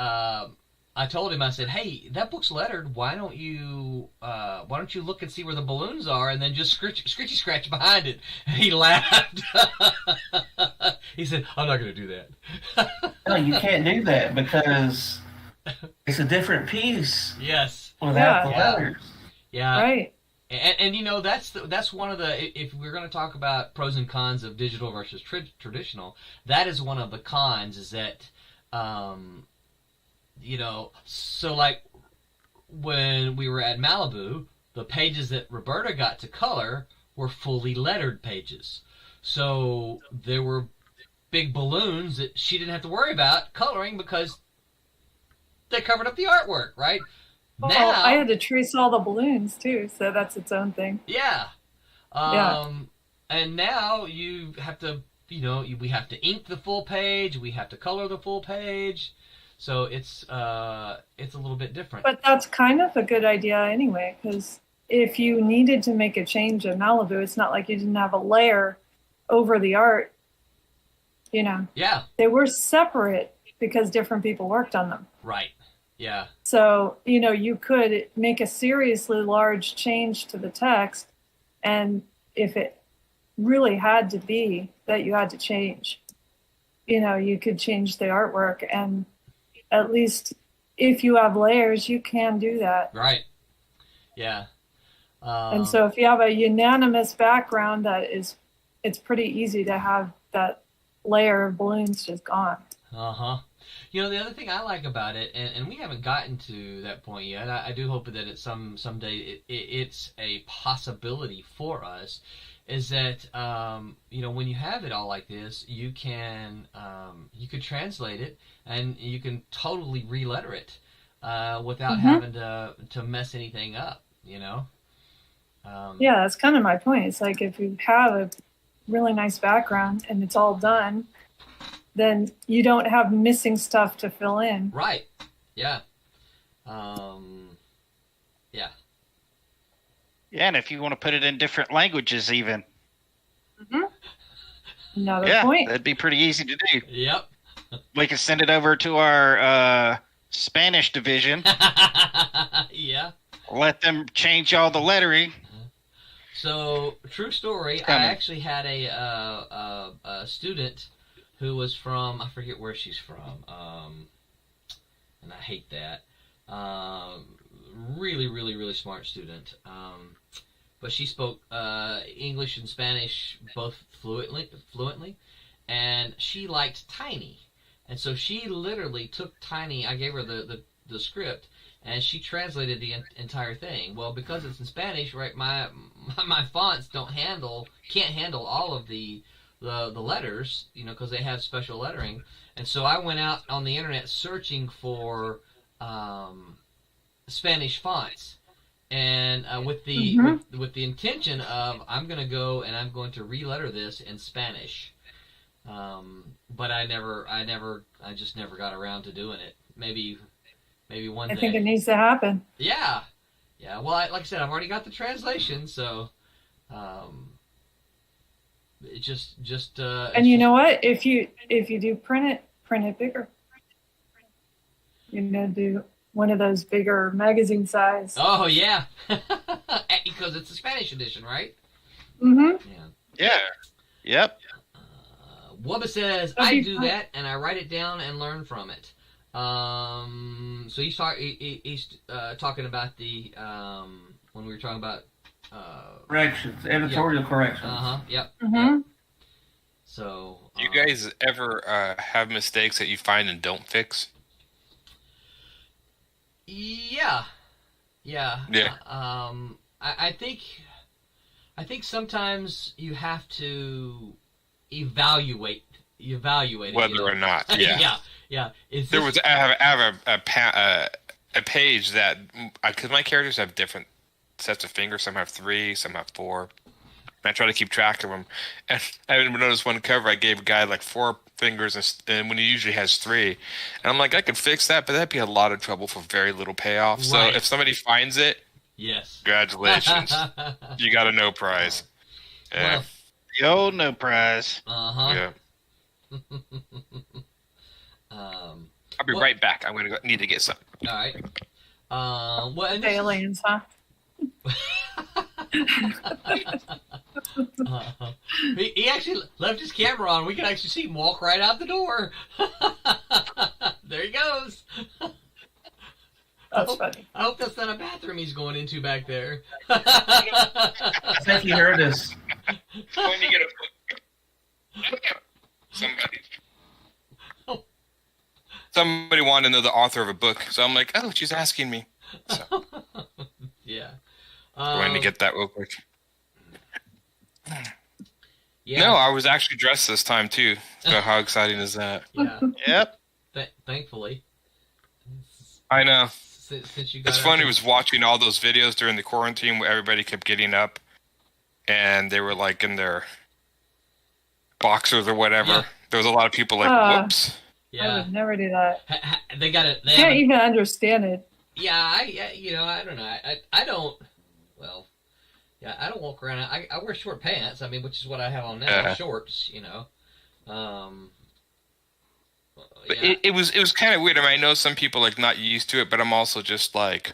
I told him, I said, hey, that book's lettered. Why don't you look and see where the balloons are, and then just scritchy scratch behind it? And he laughed. He said, I'm not going to do that. No, you can't do that because it's a different piece. Yes. Without the letters. Yeah. Right. And that's one of the, if we're going to talk about pros and cons of digital versus traditional, that is one of the cons, is that so like when we were at Malibu, the pages that Roberta got to color were fully lettered pages. So there were big balloons that she didn't have to worry about coloring because they covered up the artwork, right? Well, now I had to trace all the balloons too, so that's its own thing. Yeah. And now you have to, we have to ink the full page, we have to color the full page. So it's a little bit different. But that's kind of a good idea anyway, because if you needed to make a change in Malibu, it's not like you didn't have a layer over the art. Yeah. They were separate because different people worked on them. Right. Yeah. So, you could make a seriously large change to the text, and if it really had to be that you had to change, you could change the artwork, and at least if you have layers, you can do that. Right. Yeah. And so if you have a unanimous background, it's pretty easy to have that layer of balloons just gone. Uh-huh. The other thing I like about it, and we haven't gotten to that point yet, I do hope that at someday it's a possibility for us, is that, when you have it all like this, you can, you could translate it, and you can totally re-letter it without having to mess anything up, Yeah, that's kind of my point. It's like if you have a really nice background and it's all done, then you don't have missing stuff to fill in. Right. Yeah. Yeah, and if you want to put it in different languages even. Another point. That'd be pretty easy to do. Yep. We can send it over to our Spanish division. Yeah. Let them change all the lettering. So, true story, I actually had a student who was from, I forget where she's from, and I hate that. Really, really, really smart student. But she spoke English and Spanish both fluently, and she liked Tiny. And so she literally took Tiny, I gave her the script, and she translated the entire thing. Well, because it's in Spanish, right, my fonts can't handle all of the letters, because they have special lettering. And so I went out on the internet searching for Spanish fonts, and with the intention of I'm going to go and I'm going to re-letter this in Spanish. But I just never got around to doing it. Maybe one day. I think it needs to happen. Yeah. Well, like I said, I've already got the translation, so it just. And you know what? If you do print it bigger. Do one of those bigger magazine size. Oh yeah, because it's a Spanish edition, right? Mm-hmm. Yeah. Yep. Wubba says, I do that, and I write it down and learn from it. So he's talking about the when we were talking about corrections, editorial corrections. Yep. Mm-hmm. Yep. So, do you guys ever have mistakes that you find and don't fix? Yeah. Yeah. Yeah. I think sometimes you have to evaluate it, Whether or not, yeah. yeah. I have a page that, because my characters have different sets of fingers. Some have 3, some have 4. And I try to keep track of them. And I even noticed one cover I gave a guy like 4 fingers, and when he usually has 3. And I'm like, I could fix that, but that'd be a lot of trouble for very little payoff. Right. So if somebody finds it, yes, congratulations, you got a no prize. Yeah. Well, The old no prize. yeah. I'll be right back. I'm gonna need to get some. All right. Well, and Aliens, huh? He actually left his camera on. We can actually see him walk right out the door. There he goes. That's funny. I hope that's not a bathroom he's going into back there. I think he heard us. Going to get a somebody. Somebody wanted to know the author of a book, so I'm like, oh, she's asking me. So, yeah. going to get that real quick. Yeah. No, I was actually dressed this time too. So how exciting is that? Yeah. Yep. Thankfully. I know. Since you got It's funny was watching all those videos during the quarantine where everybody kept getting up and they were like in their boxers or whatever. Yeah. There was a lot of people like, whoops. I would never do that. They got it. I can't even understand it. Yeah, I don't know. I don't. Well, yeah, I don't walk around. I wear short pants. I mean, which is what I have on now, shorts. But it was kind of weird. I mean, I know some people like not used to it, but I'm also just like,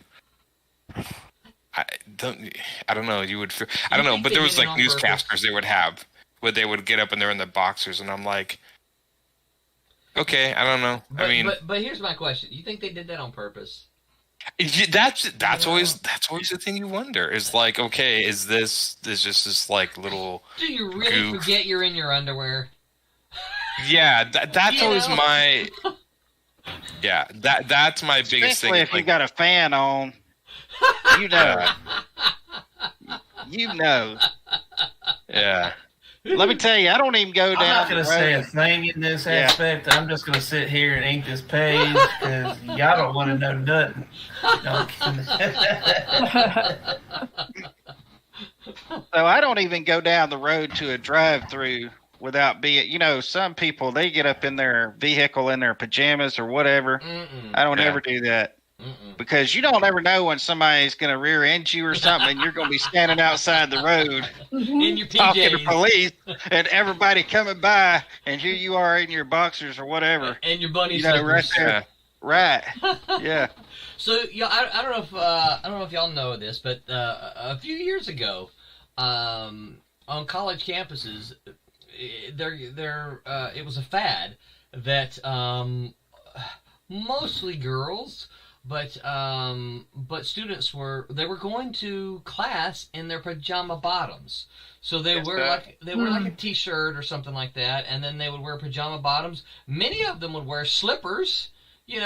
I don't know. You would feel, I don't know. But there was like newscasters they would have where they would get up and they're in the boxers, and I'm like, okay, I don't know. But here's my question: you think they did that on purpose? That's always the thing you wonder. Is like, okay, is just this like little? Do you really forget you're in your underwear? Yeah, that's always my. Yeah, that's my biggest thing. Especially if you got a fan on, you know. You know. Yeah. Let me tell you, I don't even go down. I'm not going to say a thing in this aspect. I'm just going to sit here and ink this page because y'all don't want to know nothing. So I don't even go down the road to a drive-through without being, some people, they get up in their vehicle in their pajamas or whatever. I don't ever do that. Because you don't ever know when somebody's going to rear end you or something, and you're going to be standing outside the road in your PJs. talking to police, and everybody coming by, and here you are in your boxers or whatever, and your bunny right slippers. there, right? Yeah. So I don't know if y'all know this, but a few years ago, on college campuses, it was a fad that mostly girls. But students were going to class in their pajama bottoms. So they wear like a t-shirt or something like that, and then they would wear pajama bottoms. Many of them would wear slippers, their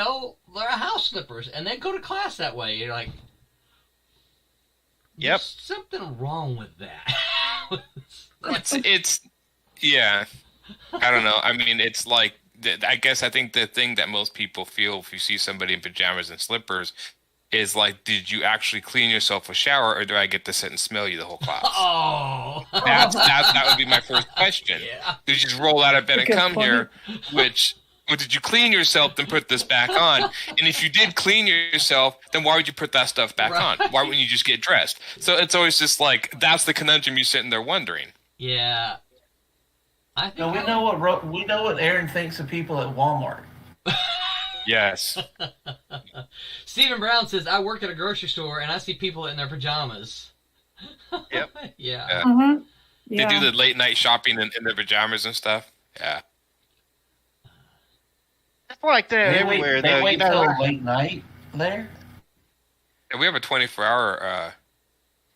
house slippers, and they'd go to class that way. You're like, yep, there's something wrong with that. it's yeah. I don't know. I mean, it's like. I think the thing that most people feel if you see somebody in pajamas and slippers is like, did you actually clean yourself a shower, or do I get to sit and smell you the whole class? Oh, that would be my first question. Yeah. Did you just roll out of bed and come here? Or did you clean yourself then put this back on? And if you did clean yourself, then why would you put that stuff back on? Why wouldn't you just get dressed? So it's always just like that's the conundrum you're sitting there wondering. Yeah. We know what Aaron thinks of people at Walmart. Yes. Stephen Brown says, I work at a grocery store and I see people in their pajamas. Yep. Yeah. Mm-hmm. They do the late night shopping in their pajamas and stuff. Yeah. It's like that everywhere, though. They wait till late night there? Yeah, we have a 24-hour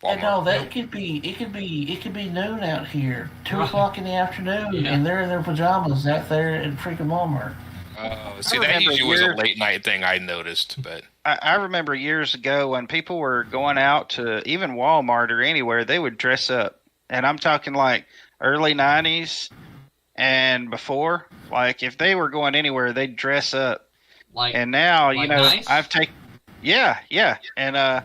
Walmart. No, it could be noon out here, 2 o'clock in the afternoon, and they're in their pajamas out there at freaking Walmart. Oh, see, that usually was a late night thing I noticed, but I remember years ago when people were going out to even Walmart or anywhere, they would dress up. And I'm talking like early 90s and before. Like if they were going anywhere, they'd dress up. And now, you know, nice? I've taken, yeah. And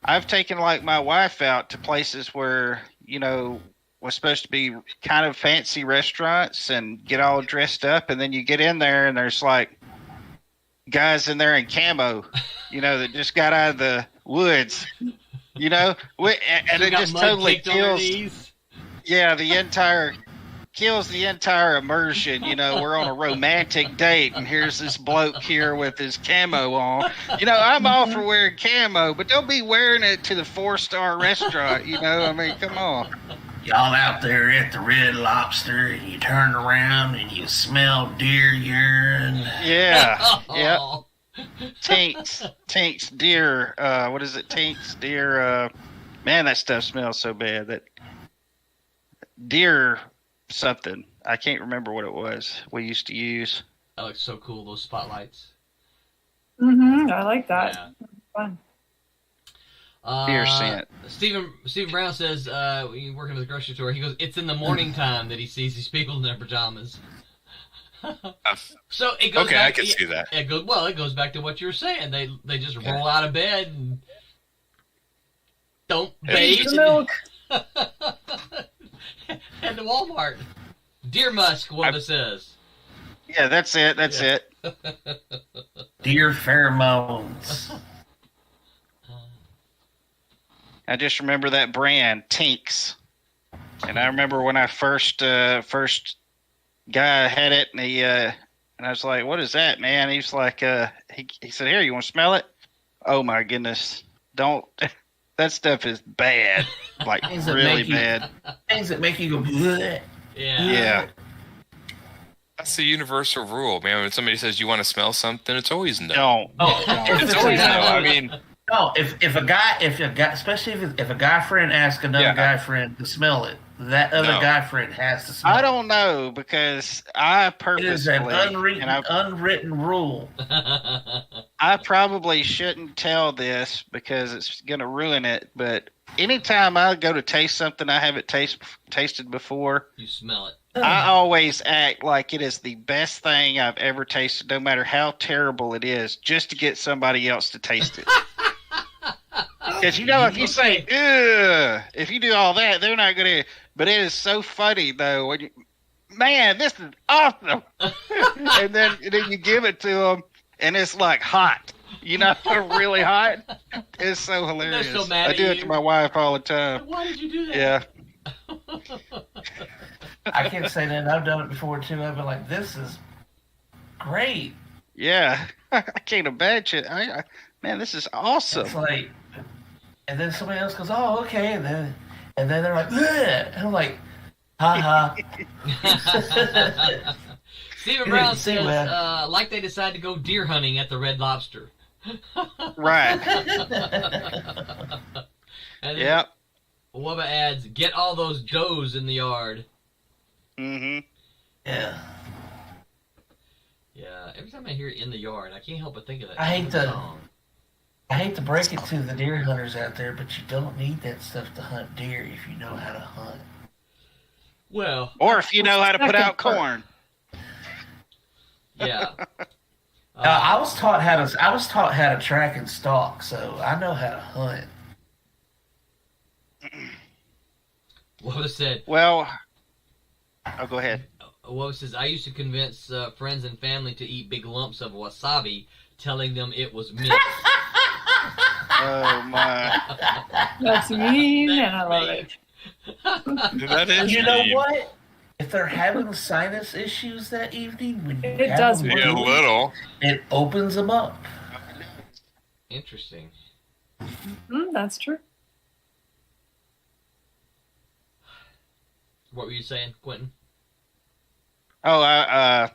I've taken like my wife out to places where, you know, was supposed to be kind of fancy restaurants and get all dressed up. And then you get in there and there's like guys in there in camo, you know, that just got out of the woods, you know, and it just totally kills. Yeah, kills the entire immersion. You know, we're on a romantic date, and here's this bloke here with his camo on. You know, I'm all for wearing camo, but don't be wearing it to the 4-star restaurant. You know, I mean, come on. Y'all out there at the Red Lobster, and you turn around and you smell deer urine. Yeah, yeah. Tinks, deer. What is it? Tinks, deer. Man, that stuff smells so bad. That deer something. I can't remember what it was we used to use. That looks so cool, those spotlights. I like that. Yeah. Fun. Deer scent. Stephen Brown says, working at the grocery store, he goes, it's in the morning time that he sees these people in their pajamas. So it goes okay, back, I can see that. It goes back to what you were saying. They just roll out of bed and don't bathe. Milk. And the Walmart. Deer musk, Wubba says. Yeah, that's it. That's it. Deer pheromones. I just remember that brand, Tinks. And I remember when I first guy had it, and and I was like, "What is that, man?" He was like, he said, "Here, you want to smell it?" Oh my goodness, don't. That stuff is bad, like really bad. Things that make you go, bleh. Yeah. That's the universal rule, man. When somebody says you want to smell something, it's always no. Don't. It's always no. I mean, no. If a guy, especially if a guy friend asks another guy friend to smell it, that other guy friend has to smell it. I don't know because I purposely. It is an unwritten rule. I probably shouldn't tell this because it's going to ruin it, but anytime I go to taste something I haven't tasted before, you smell it. I always act like it is the best thing I've ever tasted, no matter how terrible it is, just to get somebody else to taste it. Because, you know, if you say, ugh, if you do all that, they're not going to. But it is so funny, though, when man, this is awesome. and then you give it to them, and it's like hot. You know, really hot. It's so hilarious. So mad I do it you. to my wife all the time. Why did you do that? Yeah. I can't say that. I've done it before, too. I've been like, this is great. Yeah. I can't imagine. Man, this is awesome. It's like, and then somebody else goes, oh, okay. And then they're like, ugh. And I'm like, ha ha. Stephen Brown says, like they decide to go deer hunting at the Red Lobster. Right. And yep. Wubba adds, get all those does in the yard. Mm-hmm. Yeah. Yeah, every time I hear in the yard, I can't help but think of that. I hate to break it to the deer hunters out there, but you don't need that stuff to hunt deer if you know how to hunt. Well, or if you know how to put out corn. Yeah. I was taught how to track and stalk, so I know how to hunt. Wubba said. Well, go ahead. Wubba says, I used to convince friends and family to eat big lumps of wasabi, telling them it was mint. Oh my! That's mean, and I love it. That is. You know what? If they're having sinus issues that evening, when you it does a little, it opens them up. Interesting. That's true. What were you saying, Quentin? Oh, I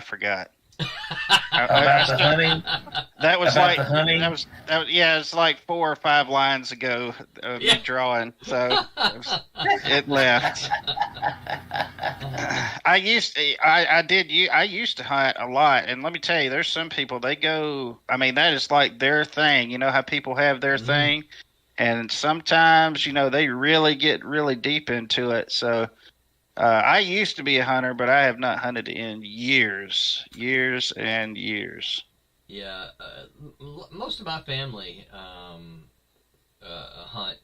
forgot. About the hunting. That was about like the hunting. That was yeah. It's like 4 or 5 lines ago of me drawing, so it left. I used to hunt a lot, and let me tell you, there's some people they go. I mean, that is like their thing. You know how people have their thing, and sometimes they really get really deep into it. So I used to be a hunter, but I have not hunted in years and years. Yeah, most of my family hunt.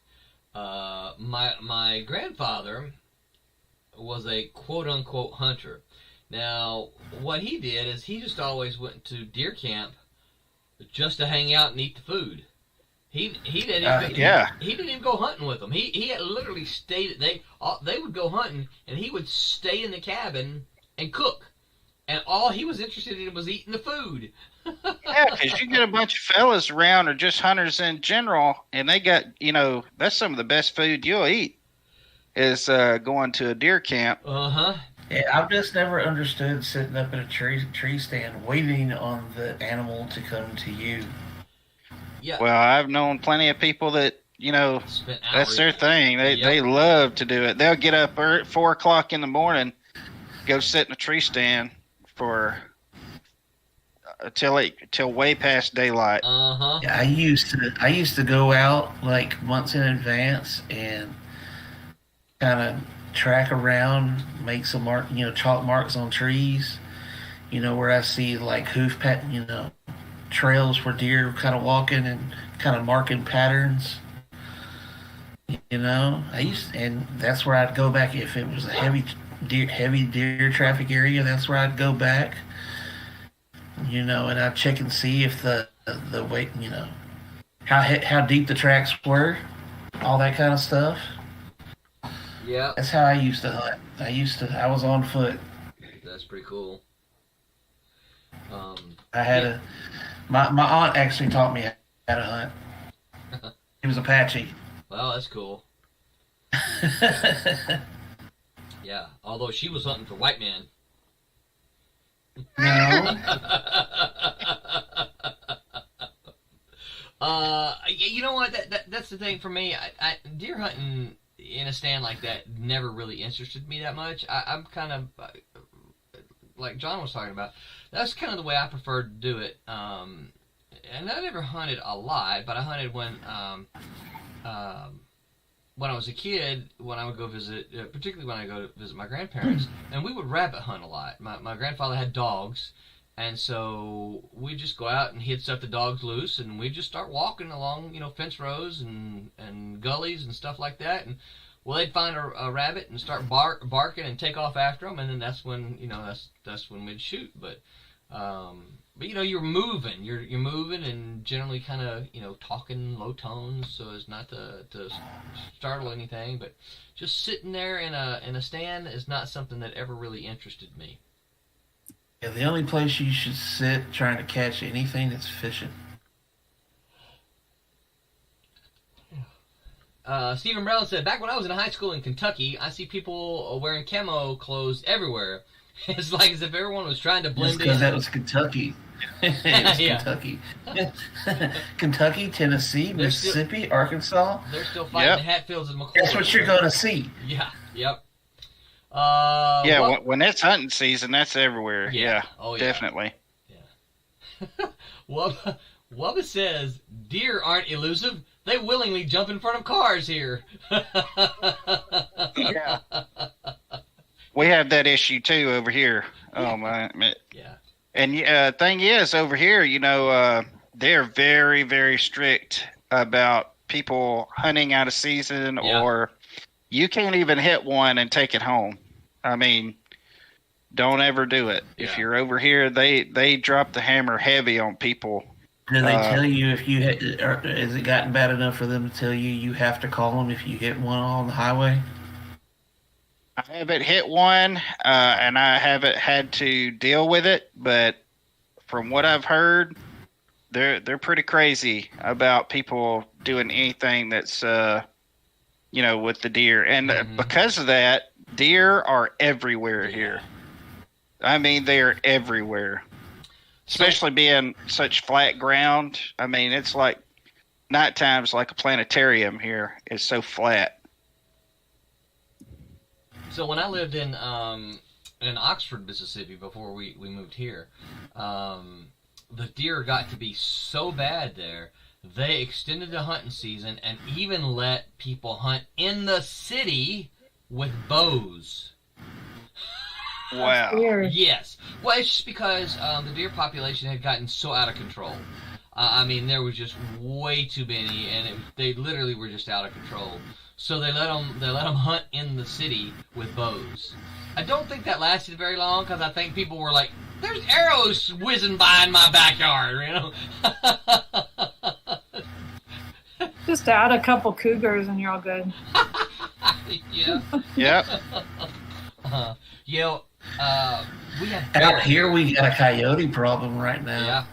My grandfather was a quote unquote hunter. Now, what he did is he just always went to deer camp just to hang out and eat the food. He didn't even go hunting with them. He had literally stayed. They would go hunting and he would stay in the cabin and cook. And all he was interested in was eating the food. Yeah, because you get a bunch of fellas around or just hunters in general, and they got, that's some of the best food you'll eat is going to a deer camp. Uh-huh. Yeah, I've just never understood sitting up in a tree stand waiting on the animal to come to you. Yeah. Well, I've known plenty of people that, that's their thing. They love to do it. They'll get up at 4 o'clock in the morning, go sit in a tree stand for till way past daylight. Yeah, I used to go out like months in advance and kind of track around, make some chalk marks on trees, where I see like trails where deer kind of walking and kind of marking patterns. And that's where I'd go back if it was a heavy deer traffic area. That's where I'd go back. And I'd check and see if the weight, how deep the tracks were, all that kind of stuff. Yeah. That's how I used to hunt. I was on foot. That's pretty cool. My aunt actually taught me how to hunt. He was Apache. Well, that's cool. Yeah, although she was hunting for white man. No. You know what? That's the thing for me. I deer hunting in a stand like that never really interested me that much. I'm kind of like John was talking about. That's kind of the way I prefer to do it. And I never hunted a lot, but I hunted when I was a kid, when I would go visit, particularly when I go to visit my grandparents, and we would rabbit hunt a lot. My grandfather had dogs, and so we'd just go out and he'd set the dogs loose, and we'd just start walking along, fence rows and gullies and stuff like that. And well, they'd find a rabbit and start barking and take off after them, and then that's when that's when we'd shoot. But you're moving, you're moving, and generally kind of talking low tones so as not to startle anything. But just sitting there in a stand is not something that ever really interested me. Yeah, the only place you should sit trying to catch anything that's fishing. Stephen Brown said, back when I was in high school in Kentucky, I see people wearing camo clothes everywhere. It's like as if everyone was trying to blend in. Because that was Kentucky. It was Kentucky. Kentucky, Tennessee, Mississippi, Arkansas. They're still fighting the Hatfields and McCoys. That's what you're going to see. Yeah, yep. When it's hunting season, that's everywhere. Yeah, oh, definitely. Yeah. Wubba says, deer aren't elusive. They willingly jump in front of cars here. Yeah. We have that issue too over here. Oh my! Yeah. And thing is, over here, they're very, very strict about people hunting out of season, or you can't even hit one and take it home. I mean, don't ever do it. Yeah. If you're over here, they drop the hammer heavy on people. Do they tell you if you has it gotten bad enough for them to tell you have to call them if you hit one on the highway? I haven't hit one, and I haven't had to deal with it. But from what I've heard, they're pretty crazy about people doing anything that's with the deer, and because of that, deer are everywhere here. I mean, they are everywhere. Especially being such flat ground. I mean, it's like nighttime's like a planetarium here. It's so flat. So when I lived in Oxford, Mississippi, before we moved here, the deer got to be so bad there, they extended the hunting season and even let people hunt in the city with bows. Wow. Yes. Well, it's just because the deer population had gotten so out of control. I mean, there was just way too many, and they literally were just out of control. So they let them hunt in the city with bows. I don't think that lasted very long because I think people were like, "There's arrows whizzing by in my backyard," you know. Just add a couple cougars and you're all good. Yeah. Yep. You know, we have Out here we got a coyote problem right now. Yeah.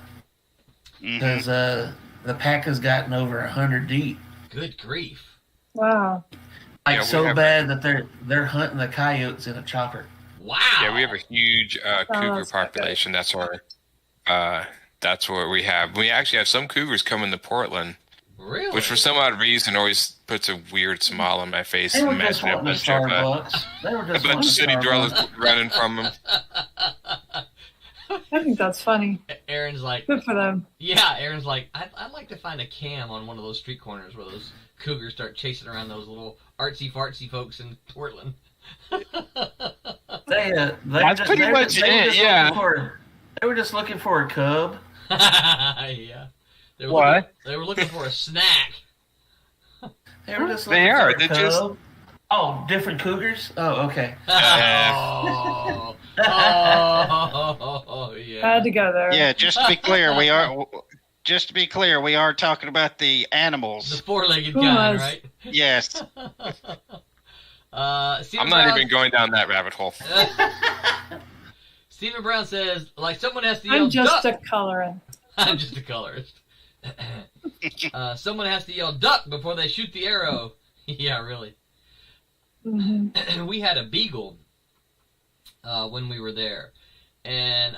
Because the pack has gotten over 100 deep. Good grief. Wow. Yeah, So bad that they're hunting the coyotes in a chopper. Wow. Yeah, we have a huge cougar that's not population. That's what we have. We actually have some cougars coming to Portland. Really? Which for some odd reason always puts a weird smile on my face. They were just Imagine a wanting bunch of Starbucks. They were just a bunch of city wanting dwellers Starbucks. running from them. I think that's funny. Aaron's like, Good for them. yeah, Aaron's like, I'd like to find a cam on one of those street corners where those cougars start chasing around those little artsy-fartsy folks in Portland. That's pretty much it, yeah. They were just looking for a cub. Yeah. They were What? They were looking for a snack. They were just looking They for are. a They're cub. just. Oh, different cougars? Oh, okay. Oh, yeah. Had to go there. Yeah, just to be clear, we are talking about the animals. The four-legged Who guy, was? right? Yes. Stephen I'm not Brown, even going down that rabbit hole. Stephen Brown says, like, someone has to yell, I'm just duck. a coloring. I'm just a colorist. Someone has to yell duck before they shoot the arrow. Yeah, really. Mm-hmm. We had a beagle when we were there, and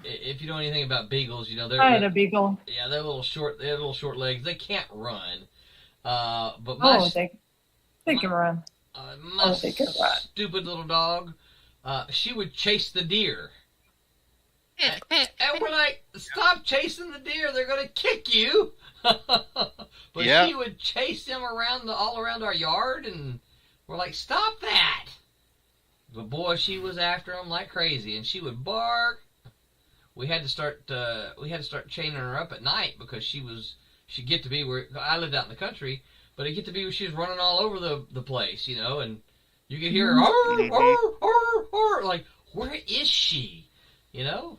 if you know anything about beagles, you know I had a beagle. yeah, they're little short. They have little short legs. They can't run. But my They can run. my they can run. stupid little dog, she would chase the deer. And we're like, stop chasing the deer, they're going to kick you. But Yeah. she would chase them all around our yard, and we're like, stop that. But boy, she was after them like crazy, and she would bark. We had to start chaining her up at night because she'd get to be where I lived out in the country, but it'd get to be where she was running all over the place, you know, and you could hear her, "Arr, arr, arr, arr," like, where is she? You know?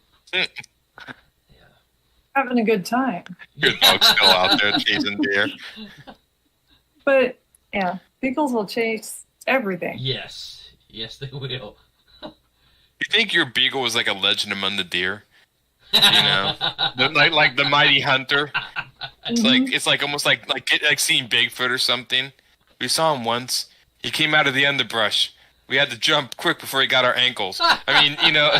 Having a good time. Your dog's still out there chasing deer. But, yeah, beagles will chase everything. Yes, they will. You think your beagle was like a legend among the deer? You know, like the mighty hunter. It's like almost like seeing Bigfoot or something. We saw him once. He came out of the underbrush. We had to jump quick before he got our ankles. I mean, you know.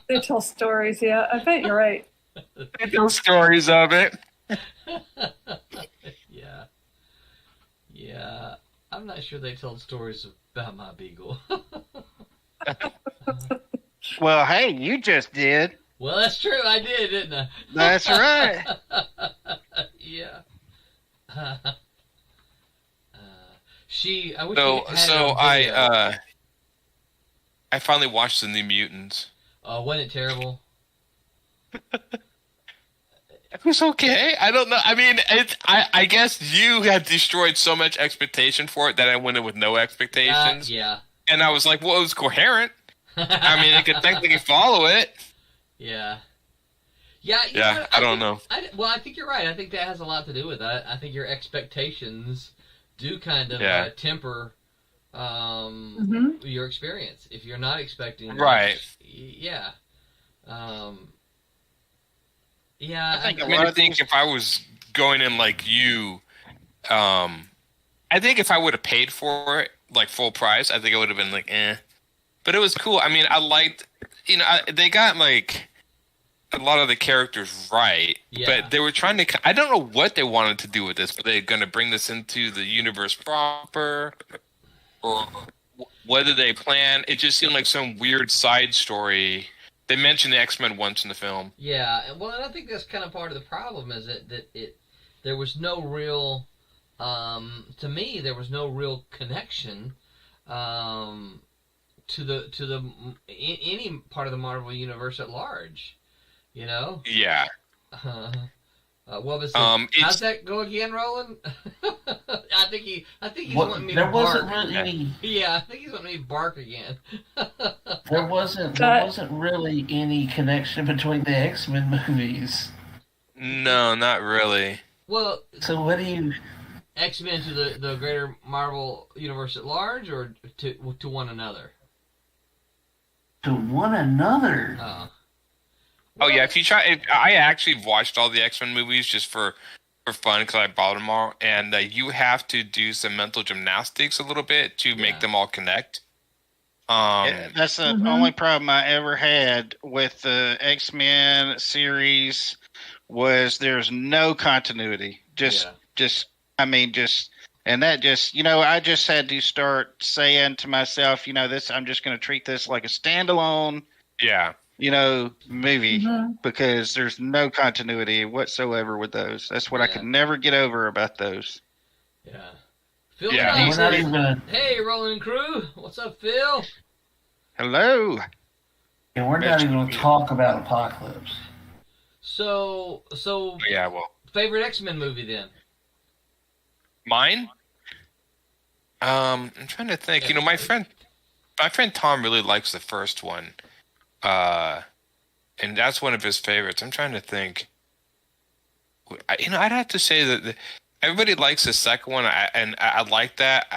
They tell stories, yeah. I bet you're right. They tell stories of it. Yeah. I'm not sure they told stories about my beagle. Well, hey, you just did. Well, that's true. I did, didn't I? That's right. Yeah. I wish we had it on video. I finally watched the New Mutants. Oh, wasn't it terrible? It was okay. I don't know. I mean, I guess you had destroyed so much expectation for it that I went in with no expectations. Yeah. And I was like, well, it was coherent. I mean, it could technically follow it. Yeah. Yeah. Yeah, I don't know. I think you're right. I think that has a lot to do with that. I think your expectations do kind of temper your experience. If you're not expecting much, right. Yeah. I think if I was going in like you, I think if I would have paid for it like full price, I think it would have been like But it was cool. I mean, I liked, they got like a lot of the characters right, but they were trying to. I don't know what they wanted to do with this. Were they going to bring this into the universe proper, or what did they plan? It just seemed like some weird side story. They mentioned the X-Men once in the film. Yeah, well, and I think that's kind of part of the problem is that there was no real, to me, there was no real connection to any part of the Marvel universe at large, you know? Yeah. Well, how's that go again, Roland? I think he's wanting me to bark. There wasn't really any. Yeah, I think he's wanting me to bark again. There wasn't really any connection between the X-Men movies. No, not really. Well, so what do you? X-Men to the greater Marvel universe at large, or to one another? To one another. Oh yeah, I actually watched all the X-Men movies just for fun because I bought them all, and you have to do some mental gymnastics a little bit to make them all connect. That's the only problem I ever had with the X-Men series was there's no continuity. And that just, I just had to start saying to myself, I'm just going to treat this like a standalone. Yeah. Movie because there's no continuity whatsoever with those. That's what I could never get over about those. Yeah. Phil, hey, Roland Crew, what's up, Phil? Hello. And we're not even going to talk about Apocalypse. So. Yeah, well. Favorite X-Men movie then? Mine? I'm trying to think. My friend Tom really likes the first one. And that's one of his favorites. I'm trying to think. I'd have to say that everybody likes the second one, and I like that.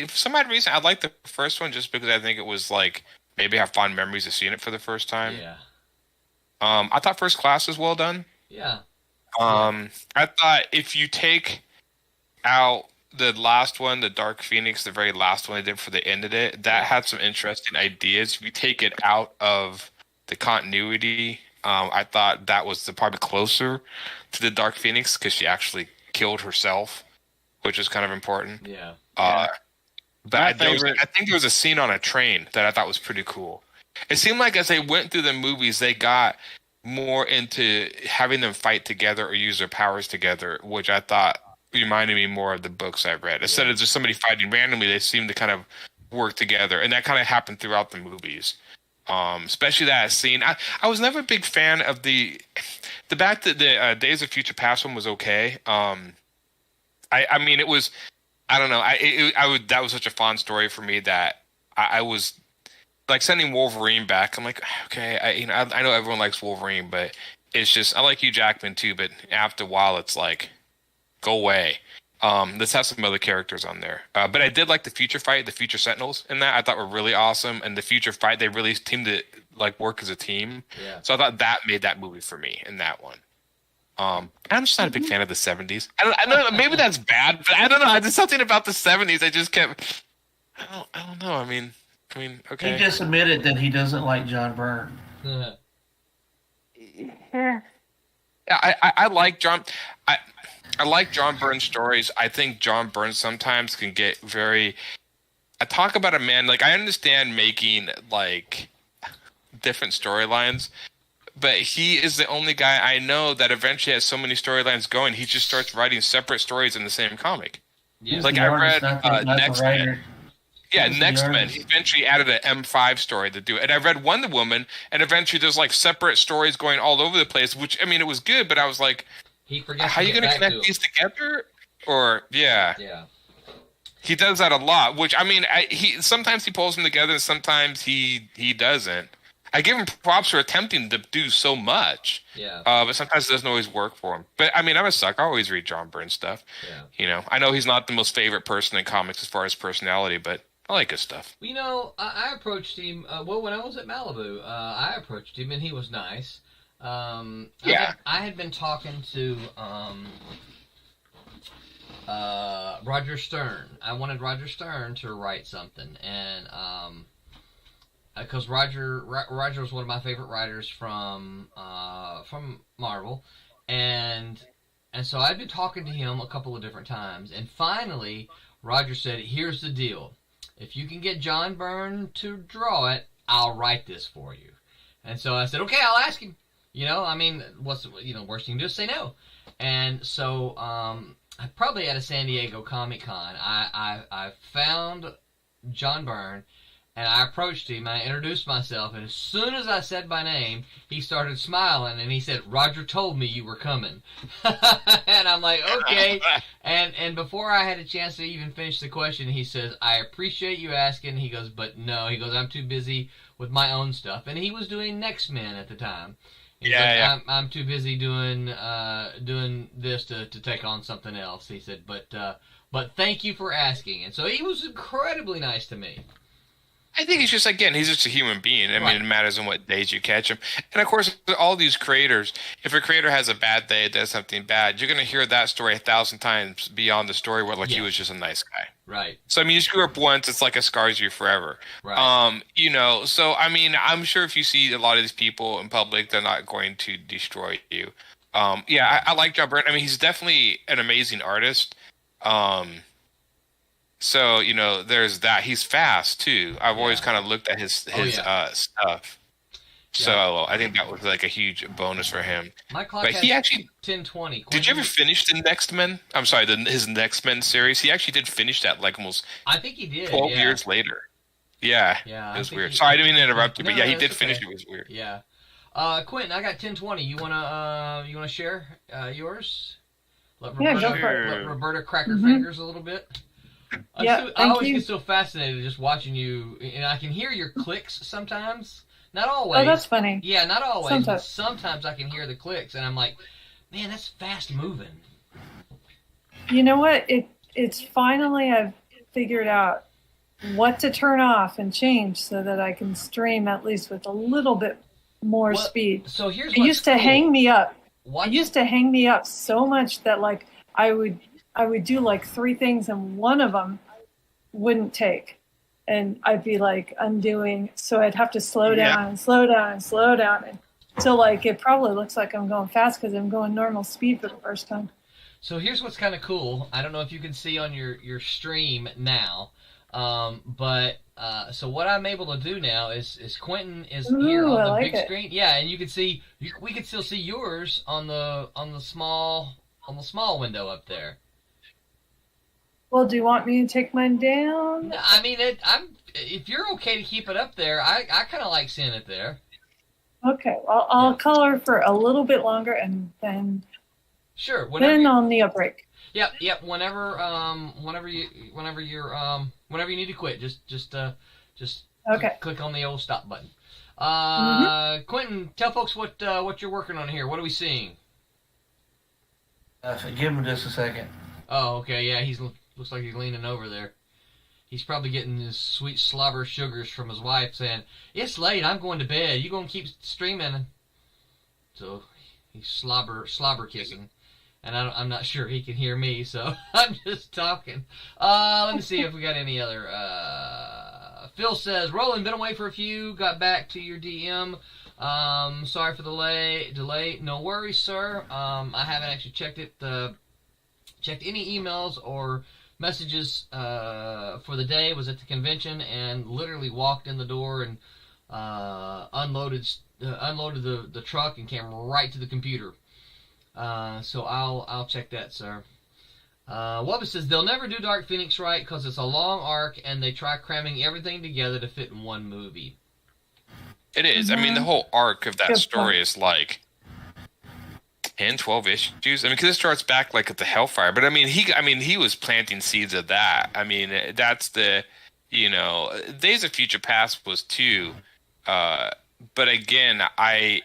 For some odd reason, I like the first one just because I think it was like maybe I have fond memories of seeing it for the first time. Yeah. I thought First Class was well done. Yeah. I thought if you take out the last one, the Dark Phoenix, the very last one they did for the end of it, that had some interesting ideas. If you take it out of the continuity, I thought that was probably closer to the Dark Phoenix because she actually killed herself, which is kind of important. Yeah. But I think there was a scene on a train that I thought was pretty cool. It seemed like as they went through the movies, they got more into having them fight together or use their powers together, which I thought reminded me more of the books I read. Instead of just somebody fighting randomly, they seemed to kind of work together, and that kind of happened throughout the movies. Especially that scene. I was never a big fan of the back that the Days of Future Past one was okay. I mean, it was, I don't know. That was such a fond story for me that I was like sending Wolverine back. I'm like, okay, I know everyone likes Wolverine, but it's just, I like Hugh Jackman too, but after a while it's like, go away. Let's have some other characters on there. But I did like the Future Fight, the Future Sentinels in that. I thought were really awesome. And the Future Fight, they really seemed to like work as a team. Yeah. So I thought that made that movie for me in that one. I'm just not a big fan of the 70s. I don't know, maybe that's bad, but I don't know. There's something about the 70s I just kept, I don't know. I mean, okay. He just admitted that he doesn't like John Byrne. Yeah, I like John. I like John Byrne's stories. I think John Byrne sometimes can get very. I talk about a man, like I understand making like different storylines, but he is the only guy I know that eventually has so many storylines going. He just starts writing separate stories in the same comic. Yeah. Like I read Next Men. Yeah, Next Men. He eventually added an M5 story to do it. And I read Wonder Woman, and eventually there's like separate stories going all over the place, which, I mean, it was good, but I was like, how are you going to connect these together? Or, yeah. He does that a lot, which, I mean, sometimes he pulls them together, and sometimes he doesn't. I give him props for attempting to do so much. Yeah. But sometimes it doesn't always work for him. But, I mean, I'm a sucker. I always read John Byrne stuff. Yeah. I know he's not the most favorite person in comics as far as personality, but I like his stuff. Well, I approached him, when I was at Malibu, I approached him, and he was nice. Yeah. I had been talking to Roger Stern. I wanted Roger Stern to write something, and because Roger was one of my favorite writers from Marvel, and so I'd been talking to him a couple of different times, and finally Roger said, "Here's the deal. if you can get John Byrne to draw it, I'll write this for you. And so I said, okay, I'll ask him. I mean, what's worst you can do is say no. And so probably at a San Diego Comic Con, I found John Byrne, and I approached him. I introduced myself, and as soon as I said my name, he started smiling, and he said, "Roger told me you were coming." And I'm like, okay. And before I had a chance to even finish the question, he says, "I appreciate you asking." He goes, "But no," he goes, "I'm too busy with my own stuff." And he was doing Next Men at the time. He's like, I'm too busy doing this to take on something else. He said, but thank you for asking. And so he was incredibly nice to me. I think he's just a human being. I mean, it matters on what days you catch him. And of course, all these creators, if a creator has a bad day, does something bad, you're going to hear that story 1,000 times beyond the story where he was just a nice guy. Right. So I mean, you screw up once, it's like it scars you forever. Right. So I mean, I'm sure if you see a lot of these people in public, they're not going to destroy you. I like John Byrne. I mean, he's definitely an amazing artist. So, there's that. He's fast, too. I've always kind of looked at his stuff. So, I think that was like a huge bonus for him. My clock but he actually 10:20. Did you ever finish the Next Men? I'm sorry, his Next Men series. He actually did finish that almost I think he did. 12 years later. Yeah. Yeah. It was weird. Sorry, I didn't mean to interrupt you, but he did finish it. It was weird. Yeah. Quentin, I got 10:20. You wanna share yours? Let Roberta crack her fingers a little bit. I always get so fascinated just watching you, and I can hear your clicks sometimes. Not always. Oh, that's funny. Yeah, not always. But sometimes I can hear the clicks, and I'm like, man, that's fast moving. You know what? It's finally I've figured out what to turn off and change so that I can stream at least with a little bit more speed. So here's it used to hang me up. It used to hang me up so much that I would do like 3 things and one of them wouldn't take. And I'd be like undoing. So I'd have to slow down and slow down and slow down. And so it probably looks like I'm going fast because I'm going normal speed for the first time. So here's what's kind of cool. I don't know if you can see on your stream now. So what I'm able to do now is Quentin is here on the big screen. Yeah, and you can see we can still see yours on the small window up there. Well, do you want me to take mine down? I mean, if you're okay to keep it up there, I kind of like seeing it there. Okay, well, I'll color for a little bit longer and then. Sure. Then I'll need a break. Yep. Whenever you need to quit, just okay. Click on the old stop button. Quentin, tell folks what you're working on here. What are we seeing? Give him just a second. Oh, okay. Yeah, looks like he's leaning over there. He's probably getting his sweet slobber sugars from his wife saying, "It's late, I'm going to bed. You gonna keep streaming?" So he's slobber kissing. And I'm not sure he can hear me, so I'm just talking. Let me see if we got any other. Phil says, Roland, been away for a few, got back to your DM. Sorry for the delay. No worries, sir. I haven't actually checked any emails or messages for the day. Was at the convention and literally walked in the door and unloaded the truck and came right to the computer. So I'll check that, sir. Wubba says they'll never do Dark Phoenix right because it's a long arc and they try cramming everything together to fit in one movie. It is. I mean, the whole arc of that story is like 10, 12 issues. I mean, because it starts back like at the Hellfire, but I mean, he was planting seeds of that. I mean, that's the, Days of Future Past was too. But again, I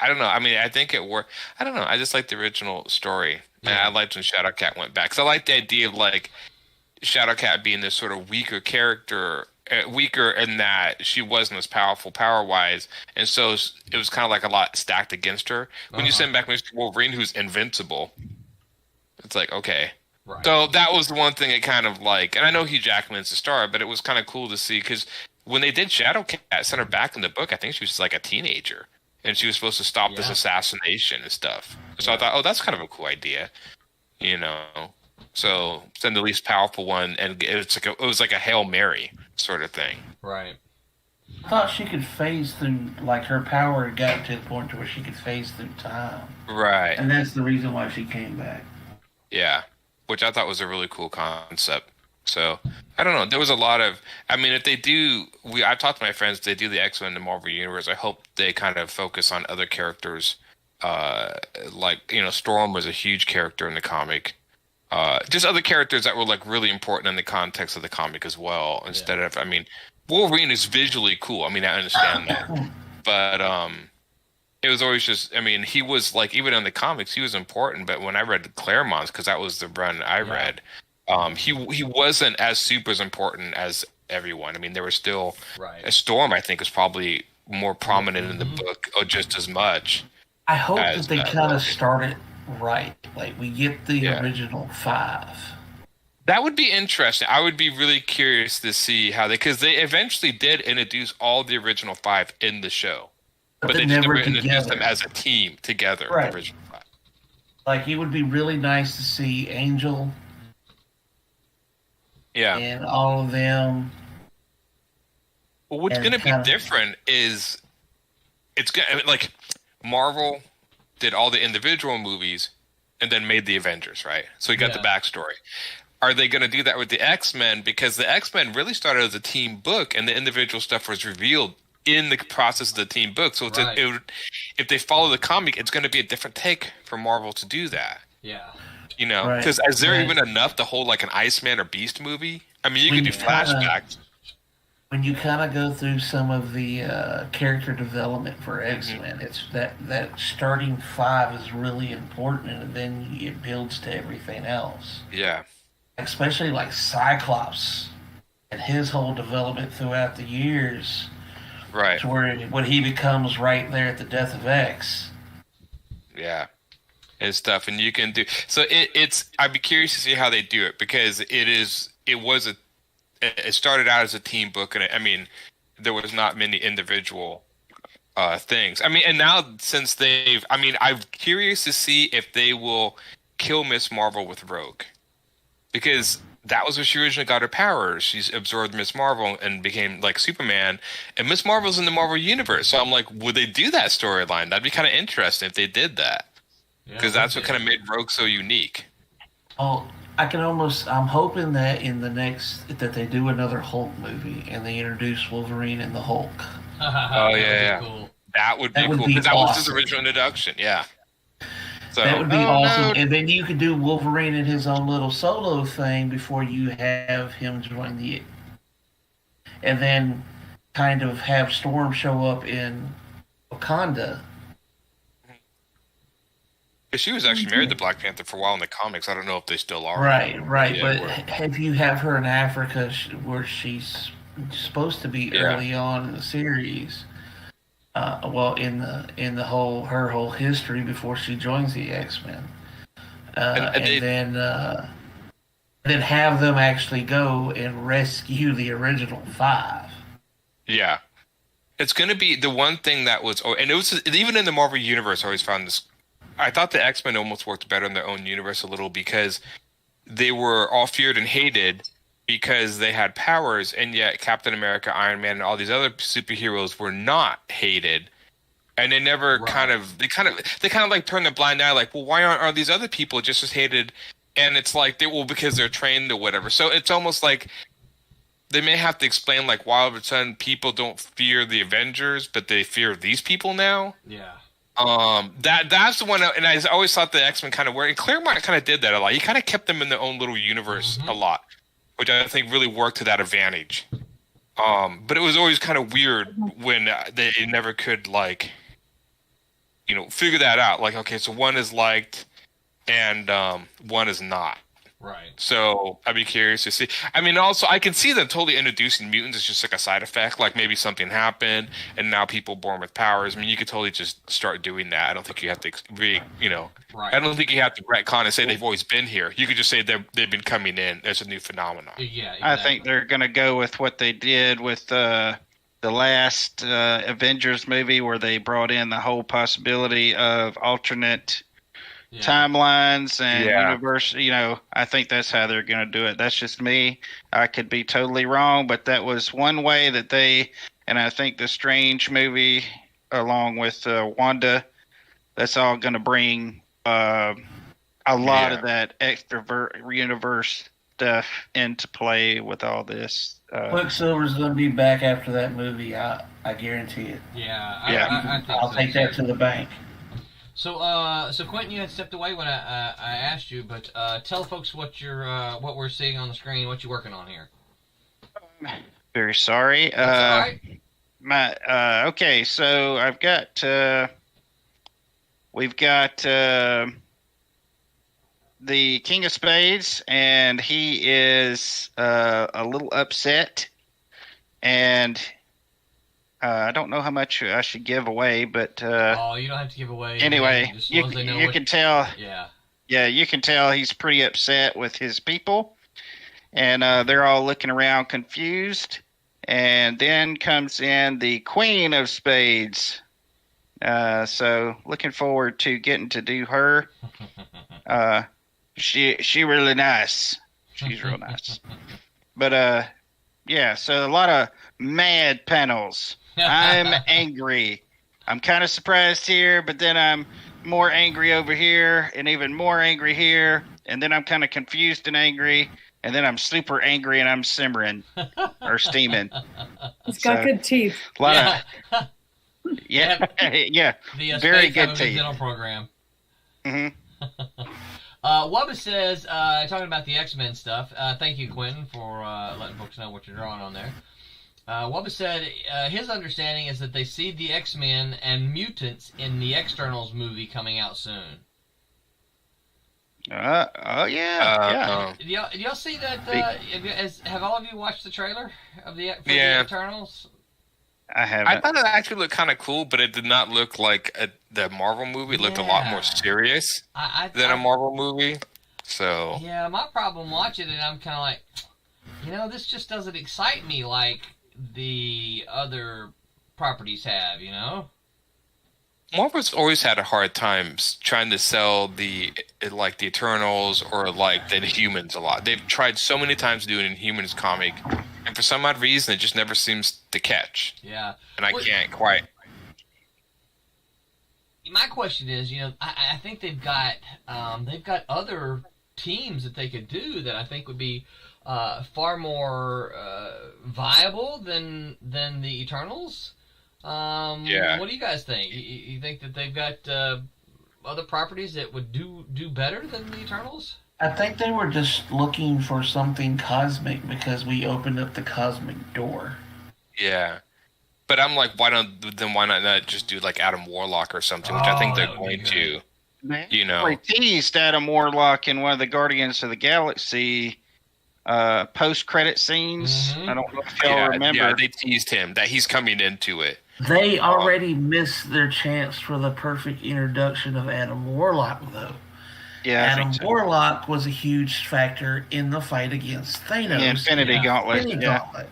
don't know. I mean, I think it worked. I don't know. I just like the original story. Yeah. And I liked when Shadowcat went back. Because I like the idea of, like, Shadowcat being this sort of weaker character, weaker in that she wasn't as powerful power-wise. And so it was kind of like a lot stacked against her. When you send back Mr. Wolverine, who's invincible, it's like, okay. Right. So that was the one thing that kind of, like... And I know Hugh Jackman's the star, but it was kind of cool to see. Because when they did Shadowcat, sent her back in the book, I think she was, like, a teenager. And she was supposed to stop this assassination and stuff. So I thought, that's kind of a cool idea, So send the least powerful one, and it was like a Hail Mary sort of thing. Right. I thought she could phase through, like her power had gotten to the point to where she could phase through time. Right. And that's the reason why she came back. Yeah, which I thought was a really cool concept. So I don't know. There was a lot of. I mean, if they do, I've talked to my friends. If they do the X-Men in the Marvel Universe, I hope they kind of focus on other characters. Like Storm was a huge character in the comic. Just other characters that were like really important in the context of the comic as well. Instead of, I mean, Wolverine is visually cool. I mean, I understand that, but it was always just. I mean, he was like even in the comics, he was important. But when I read Claremont's, because that was the run I read. He wasn't as super as important as everyone. I mean, there was still a Storm. I think is probably more prominent in the book, or just as much. I hope that they kind of start it right. Like we get the original 5. That would be interesting. I would be really curious to see how because they eventually did introduce all the original 5 in the show, but they never introduced them as a team together. Right. The original 5. Like it would be really nice to see Angel. Yeah. And all of them. Well, what's going to be different is it's like Marvel did all the individual movies and then made the Avengers, right? So you got the backstory. Are they going to do that with the X-Men? Because the X-Men really started as a team book and the individual stuff was revealed in the process of the team book. So if they follow the comic, it's going to be a different take for Marvel to do that. Yeah. Because is there even enough to hold like an Iceman or Beast movie? I mean, you could do flashbacks. When you kind of go through some of the character development for X-Men, it's that starting 5 is really important, and then it builds to everything else. Yeah. Especially like Cyclops and his whole development throughout the years. Right. To where when he becomes right there at the death of X. Yeah. And stuff, and you can do so. I'd be curious to see how they do it because it started out as a team book, and I mean, there was not many individual things. I mean, and now since I'm curious to see if they will kill Miss Marvel with Rogue, because that was where she originally got her powers. She's absorbed Miss Marvel and became like Superman, and Miss Marvel's in the Marvel universe. So I'm like, would they do that storyline? That'd be kind of interesting if they did that. Because that's what kind of made Rogue so unique. Oh, I'm hoping that in the that they do another Hulk movie and they introduce Wolverine and the Hulk. Oh yeah, cool. That would be cool. Because that was his original introduction. Yeah. So that would be awesome. No. And then you could do Wolverine in his own little solo thing before you have him join and then kind of have Storm show up in Wakanda. She was actually married to Black Panther for a while in the comics. I don't know if they still are. Right. But have you have her in Africa where she's supposed to be early on in the series? In the her whole history before she joins the X-Men, then have them actually go and rescue the original 5. Yeah, it's going to be the one thing that was, and it was even in the Marvel universe. I always found this. I thought the X-Men almost worked better in their own universe a little because they were all feared and hated because they had powers, and yet Captain America, Iron Man, and all these other superheroes were not hated, and they never they kind of like turned a blind eye, like, well, why aren't these other people just as hated? And it's like because they're trained or whatever. So it's almost like they may have to explain like why all of a sudden people don't fear the Avengers, but they fear these people now. Yeah. That's the one, and I always thought the X-Men kind of were, and Claremont kind of did that a lot. He kind of kept them in their own little universe a lot, which I think really worked to that advantage. But it was always kind of weird when they never could figure that out. Like, okay, so one is liked and one is not. Right. So I'd be curious to see. I mean, also I can see them totally introducing mutants as just like a side effect. Like maybe something happened and now people born with powers. I mean, you could totally just start doing that. I don't think you have to, Right. I don't think you have to retcon and say they've always been here. You could just say they've been coming in as a new phenomenon. Yeah. Exactly. I think they're going to go with what they did with the last Avengers movie, where they brought in the whole possibility of alternate timelines and universe. You know, I think that's how they're going to do it. That's just me. I could be totally wrong, but that was one way that they. And I think the Strange movie, along with Wanda, that's all going to bring a lot of that extra universe stuff into play with all this. Quicksilver's going to be back after that movie. I guarantee it. Yeah, I think I'll take that to the bank. So, Quentin, you had stepped away when I asked you, but tell folks what what we're seeing on the screen, what you're working on here. Very sorry. That's all right. Okay, so I've got we've got the King of Spades, and he is a little upset, and I don't know how much I should give away, but oh, you don't have to give away. Anyway, you can tell. Yeah, you can tell he's pretty upset with his people, and they're all looking around confused. And then comes in the Queen of Spades. So looking forward to getting to do her. She really nice. She's real nice. But yeah, so a lot of mad panels. I'm angry. I'm kind of surprised here, but then I'm more angry over here, and even more angry here, and then I'm kind of confused and angry, and then I'm super angry and I'm simmering or steaming. It's got good teeth. A lot of, yeah. The very Space good have a teeth. dental program. Mm-hmm. Wubba says, talking about the X-Men stuff, thank you, Quentin, for letting folks know what you're drawing on there. Wubba said his understanding is that they see the X-Men and mutants in the Externals movie coming out soon. Oh yeah. Did y'all see that? Have all of you watched the trailer of the Eternals? I haven't. I thought it actually looked kind of cool, but it did not look like the Marvel movie. It looked a lot more serious than a Marvel movie. So yeah, my problem watching it, I'm kind of like, this just doesn't excite me like the other properties have. Marvel's always had a hard time trying to sell the Eternals or like the Humans a lot. They've tried so many times doing a Humans comic, and for some odd reason, it just never seems to catch. Yeah, and I can't quite. My question is, I think they've got other teams that they could do that I think would be far more viable than the Eternals. What do you guys think? You think that they've got other properties that would do better than the Eternals? I think they were just looking for something cosmic because we opened up the cosmic door. Yeah, but I'm like, why not just do like Adam Warlock or something? Which I think they're going to. They teased Adam Warlock in one of the Guardians of the Galaxy post-credit scenes. Mm-hmm. I don't know if y'all remember. Yeah, they teased him that he's coming into it. They already missed their chance for the perfect introduction of Adam Warlock, though. Yeah, Adam Warlock was a huge factor in the fight against Thanos. The Infinity Gauntlet.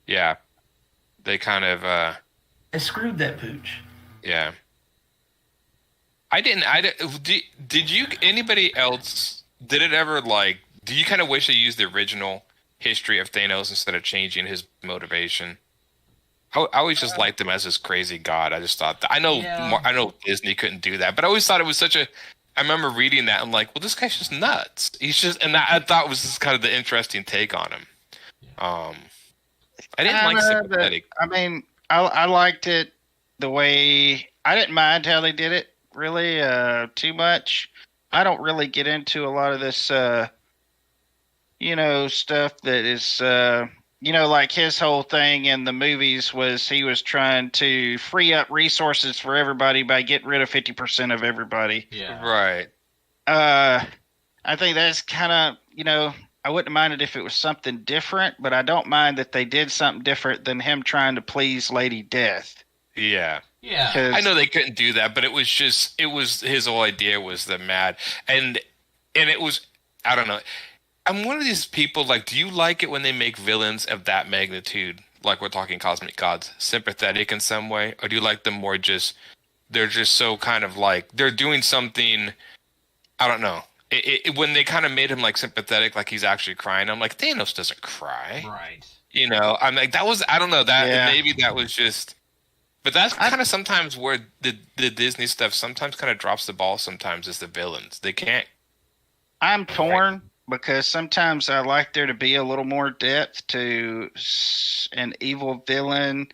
Yeah. They kind of... They screwed that pooch. Yeah. Did you... Anybody else... Did it ever, do you kind of wish they used the original history of Thanos instead of changing his motivation? I always just liked him as this crazy god. I just thought that, I know Disney couldn't do that, but I always thought it was such a. I remember reading that and like, well, this guy's just nuts. He's just, and I thought was just kind of the interesting take on him. I didn't like sympathetic. I mean, I liked it the way I didn't mind how they did it really too much. I don't really get into a lot of this, stuff that is. Like his whole thing in the movies was he was trying to free up resources for everybody by getting rid of 50% of everybody. Yeah. Right. I think that's kind of, I wouldn't mind it if it was something different, but I don't mind that they did something different than him trying to please Lady Death. Yeah. Yeah. I know they couldn't do that, but it was his whole idea was the mad. And it was, I don't know. I'm one of these people, do you like it when they make villains of that magnitude, like we're talking cosmic gods, sympathetic in some way? Or do you like them more just they're just so kind of like they're doing something. I don't know. When they kind of made him like sympathetic, like he's actually crying, I'm like, Thanos doesn't cry, Right? You know, I'm like, that was, I don't know, that maybe that was just, but that's kind of sometimes where the Disney stuff sometimes kind of drops the ball. Sometimes is the villains, they can't. I'm torn because sometimes I like there to be a little more depth to an evil villain,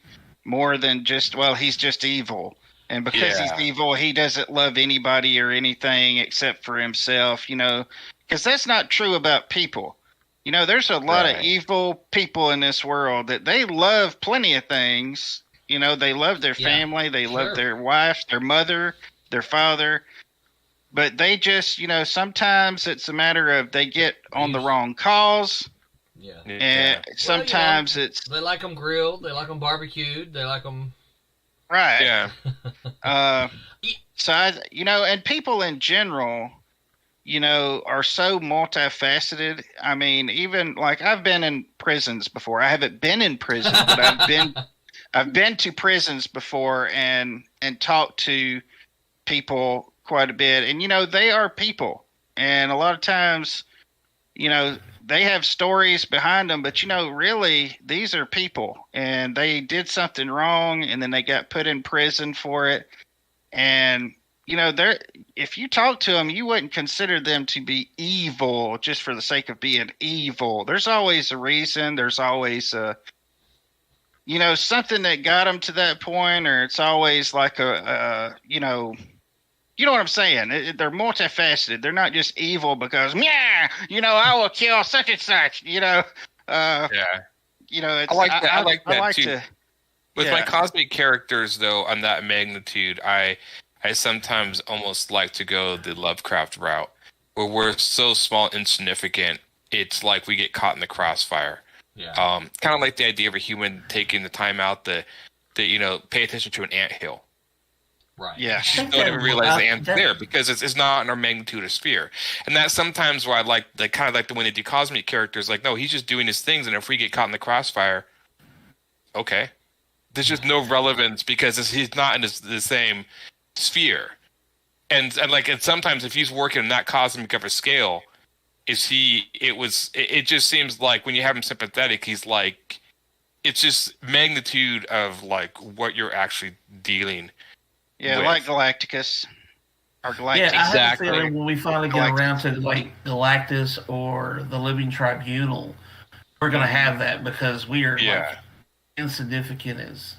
more than just, well, he's just evil. And because he's evil, he doesn't love anybody or anything except for himself, you know, because that's not true about people. You know, there's a lot of evil people in this world that they love plenty of things. You know, they love their family, they love their wife, their mother, their father. But they just, you know, sometimes it's a matter of they get on the wrong cause. Yeah. And sometimes it's... They like them grilled, they like them barbecued, they like them... Right. Yeah. So, you know, and people in general, you know, are so multifaceted. I mean, even like I've been in prisons before. I haven't been in prison, but I've been to prisons before and talked to people quite a bit. And, you know, they are people. And a lot of times, you know, they have stories behind them, but, you know, really, these are people. And they did something wrong, and then they got put in prison for it. And, you know, if you talk to them, you wouldn't consider them to be evil just for the sake of being evil. There's always a reason. There's always you know, something that got them to that point, or it's always like you know what I'm saying? They're multifaceted. They're not just evil because, yeah, you know, I will kill such and such. You know, you know, it's, I like that. I like that too. To, With my cosmic characters, though, on that magnitude, I sometimes almost like to go the Lovecraft route, where we're so small, insignificant. It's like we get caught in the crossfire. Yeah. Kind of like the idea of a human taking the time out to you know, pay attention to an anthill. Right. Yeah. You don't even realize the ant's there because it's not in our magnitude or sphere. And that's sometimes why I like the kind of like the when they do cosmic characters, like, no, he's just doing his things, and if we get caught in the crossfire, okay. There's just no relevance because he's not in the same sphere. And sometimes if he's working in that cosmic of a scale, it just seems like when you have him sympathetic, he's like, it's just magnitude of like what you're actually dealing. Yeah, with. like Galacticus. Or Galactus. Yeah, I have a feeling when we finally get around to like Galactus or the Living Tribunal, we're going to have that because we are like insignificant as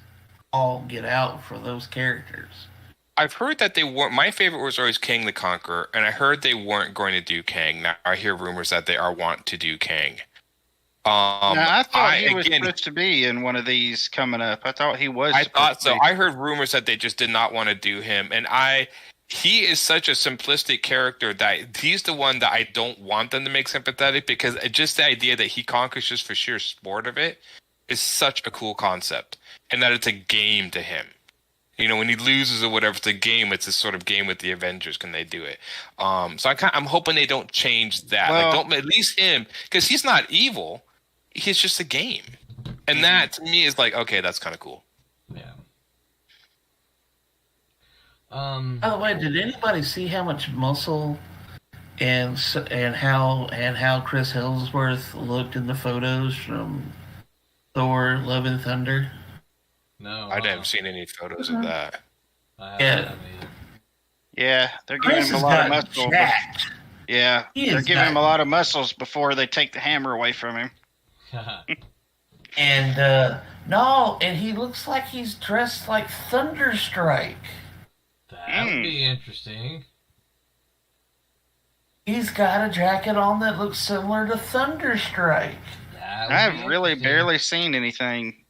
all get out for those characters. I've heard that they weren't. My favorite was always Kang the Conqueror, and I heard they weren't going to do Kang. Now I hear rumors that they want to do Kang. Now, I thought he was supposed to be in one of these coming up. I thought he was. I thought so. I heard rumors that they just did not want to do him, and he is such a simplistic character that he's the one that I don't want them to make sympathetic, because just the idea that he conquers just for sheer sport of it is such a cool concept, and that it's a game to him. You know, when he loses or whatever, it's a game. It's a sort of game with the Avengers. Can they do it? So I'm hoping they don't change that. Well, like, don't at least him, because he's not evil. He's just a game, and that to me is like, okay, that's kind of cool. Yeah. By the way, did anybody see how much muscle and how Chris Hemsworth looked in the photos from Thor: Love and Thunder? No, I haven't seen any photos of that. Yeah, they're giving him a lot of muscle. Yeah, they're giving him a lot of muscles before they take the hammer away from him. And and he looks like he's dressed like Thunderstrike. That would be interesting. He's got a jacket on that looks similar to Thunderstrike. I've really barely seen anything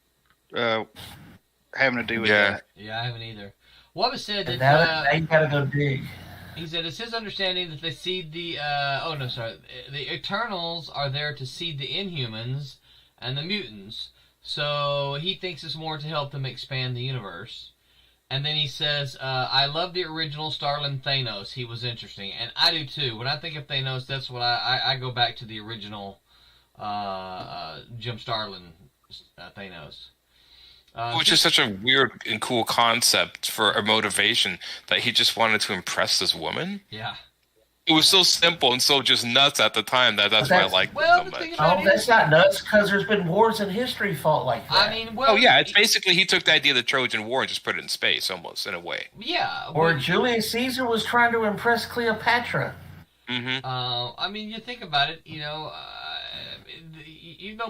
having to do with that. Yeah, I haven't either. What was said that now you gotta go dig. He said it's his understanding that they seed the the Eternals are there to seed the Inhumans and the mutants. So he thinks it's more to help them expand the universe. And then he says, I love the original Starlin Thanos. He was interesting. And I do too. When I think of Thanos, that's what I go back to the original Jim Starlin Thanos. Which is such a weird and cool concept for a motivation that he just wanted to impress this woman. Yeah. It was so simple and so just nuts at the time that's why I liked it so much. That's not nuts because there's been wars in history fought like that. I mean, well, oh yeah, it's basically he took the idea of the Trojan War and just put it in space, almost in a way. Yeah. Or Julius Caesar was trying to impress Cleopatra. Mm-hmm. I mean, you think about it. You know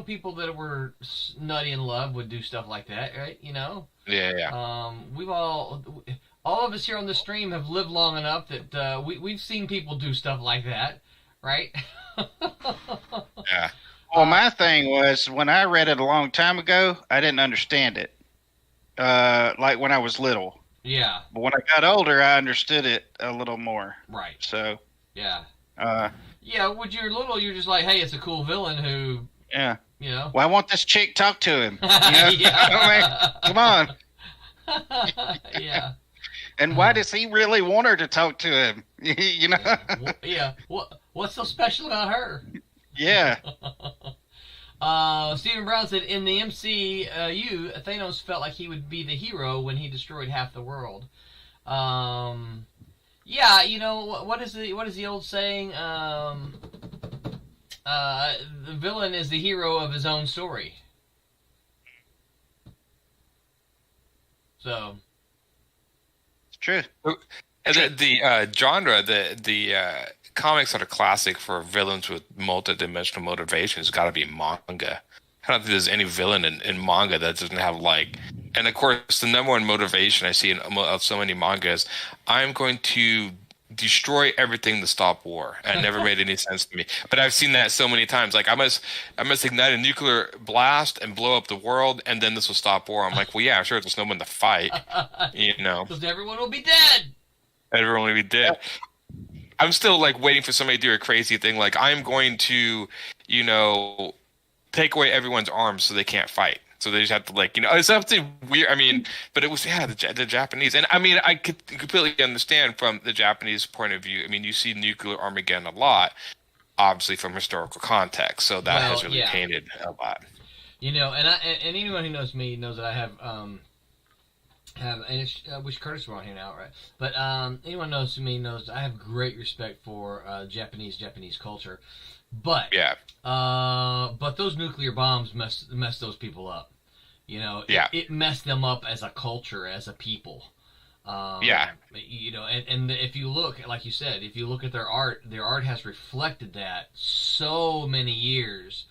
people that were nutty in love would do stuff like that, right? You know. Yeah. We've all of us here on the stream have lived long enough that we've seen people do stuff like that, right? Yeah. Well, my thing was when I read it a long time ago, I didn't understand it. Like when I was little. Yeah. But when I got older, I understood it a little more. Right. So. Yeah. Yeah. When you're little, you're just like, hey, it's a cool villain who. Yeah. You know. Well, I want this chick talk to him. You know? Yeah. Come on. Yeah. And why does he really want her to talk to him? You know? Yeah. What's so special about her? Yeah. Stephen Brown said, in the MCU, Thanos felt like he would be the hero when he destroyed half the world. Yeah, you know, what is the old saying? The villain is the hero of his own story. So. It's true. And the genre, the comics that are classic for villains with multi-dimensional motivations got to be manga. I don't think there's any villain in manga that doesn't have like, and of course the number one motivation I see in so many mangas, I'm going to destroy everything to stop war. And it never made any sense to me. But I've seen that so many times. Like I must ignite a nuclear blast and blow up the world, and then this will stop war. I'm like, well, yeah, sure, there's no one to fight. You know, because everyone will be dead. Everyone will be dead. I'm still like waiting for somebody to do a crazy thing. Like I'm going to, you know, take away everyone's arms so they can't fight. So they just have to like, you know, it's something weird. I mean, but it was, the Japanese. And I mean, I could completely understand from the Japanese point of view. I mean, you see nuclear Armageddon a lot, obviously from historical context. So that has really painted a lot. You know, and anyone who knows me knows that I have and it's, I wish Curtis were on here now, right? But anyone knows me knows I have great respect for Japanese culture. But but those nuclear bombs mess those people up. You know, it messed them up as a culture, as a people. You know, and if you look, like you said, if you look at their art has reflected that so many years,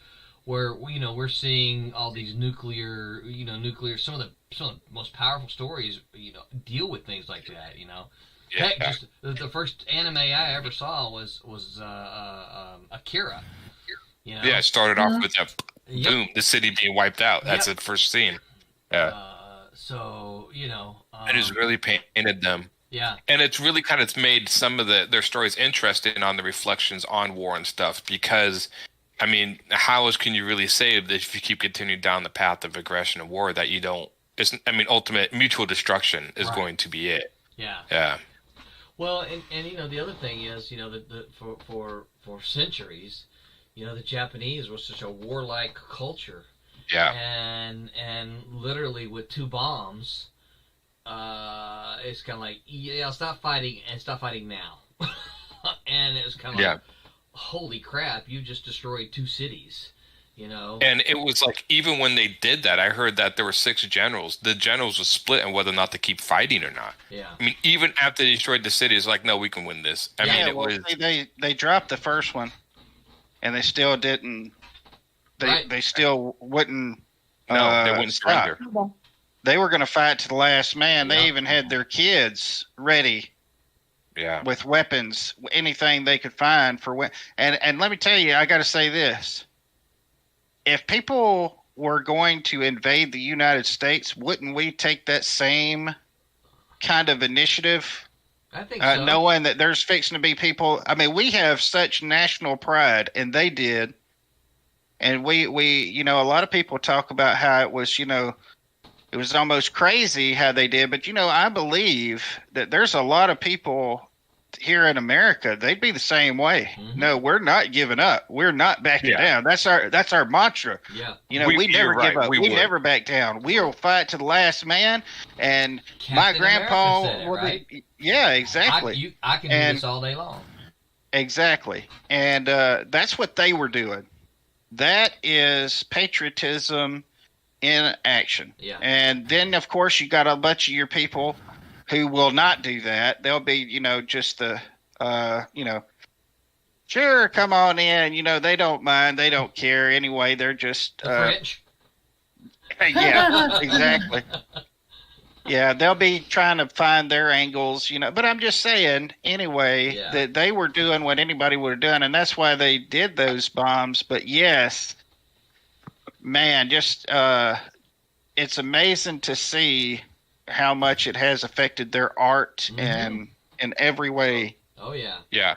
where you know we're seeing all these nuclear some of the most powerful stories, you know, deal with things like that. You know. Yeah. Heck, just the first anime I ever saw was Akira. You know? Yeah, it started off with boom, the city being wiped out. That's the first scene. Yeah. So you know, it has really painted them. Yeah. And it's really it's made some of their stories interesting on the reflections on war and stuff. Because, I mean, how else can you really say that if you keep continuing down the path of aggression and war that you don't? Ultimate mutual destruction is going to be it. Yeah. Yeah. Well, and you know the other thing is, you know, that for centuries, you know, the Japanese was such a warlike culture. Yeah. And literally with 2 bombs, it's kind of like, stop fighting now. And it was kind of like, holy crap, you just destroyed 2 cities. You know, and it was like even when they did that, I heard that there were 6 generals. The generals were split on whether or not to keep fighting or not. Yeah, I mean, even after they destroyed the city, it's like, no, we can win this. I mean, it was they dropped the first one, and they still didn't. They still wouldn't. No, they wouldn't surrender. They were going to fight to the last man. They even had their kids ready. Yeah, with weapons, anything they could find for. And let me tell you, I got to say this. If people were going to invade the United States, wouldn't we take that same kind of initiative? I think so. Knowing that there's fixing to be people. I mean, we have such national pride, and they did. And we you know, a lot of people talk about how it was, you know, it was almost crazy how they did. But, you know, I believe that there's a lot of people here in America, they'd be the same way. Mm-hmm. No, we're not giving up. We're not backing down. That's our mantra. Yeah. You know, we never give up. We would. never back down. We will fight to the last man. And Captain my grandpa, America said it, right? yeah, exactly. I can do this all day long. Exactly. And that's what they were doing. That is patriotism in action. Yeah. And then, of course, you got a bunch of your people who will not do that. They'll be, just the, sure, come on in. They don't mind. They don't care. Anyway, they're just... The French? Yeah, exactly. Yeah, they'll be trying to find their angles, But I'm just saying, anyway, that they were doing what anybody would have done, and that's why they did those bombs. But yes, man, just it's amazing to see how much it has affected their art and in every way. Oh yeah. Yeah.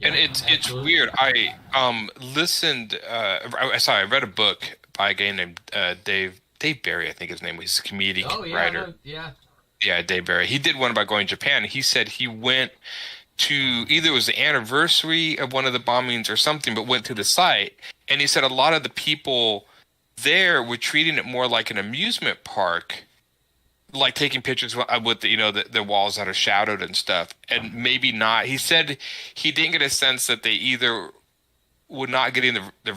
And it's weird. I listened. I read a book by a guy named Dave Barry, I think his name was. He's a comedic writer. Yeah, Dave Barry. He did one about going to Japan. He said he went to either it was the anniversary of one of the bombings or something, but went to the site. And he said a lot of the people there were treating it more like an amusement park, like taking pictures with the walls that are shadowed and stuff, and maybe not. He said he didn't get a sense that they either would not getting the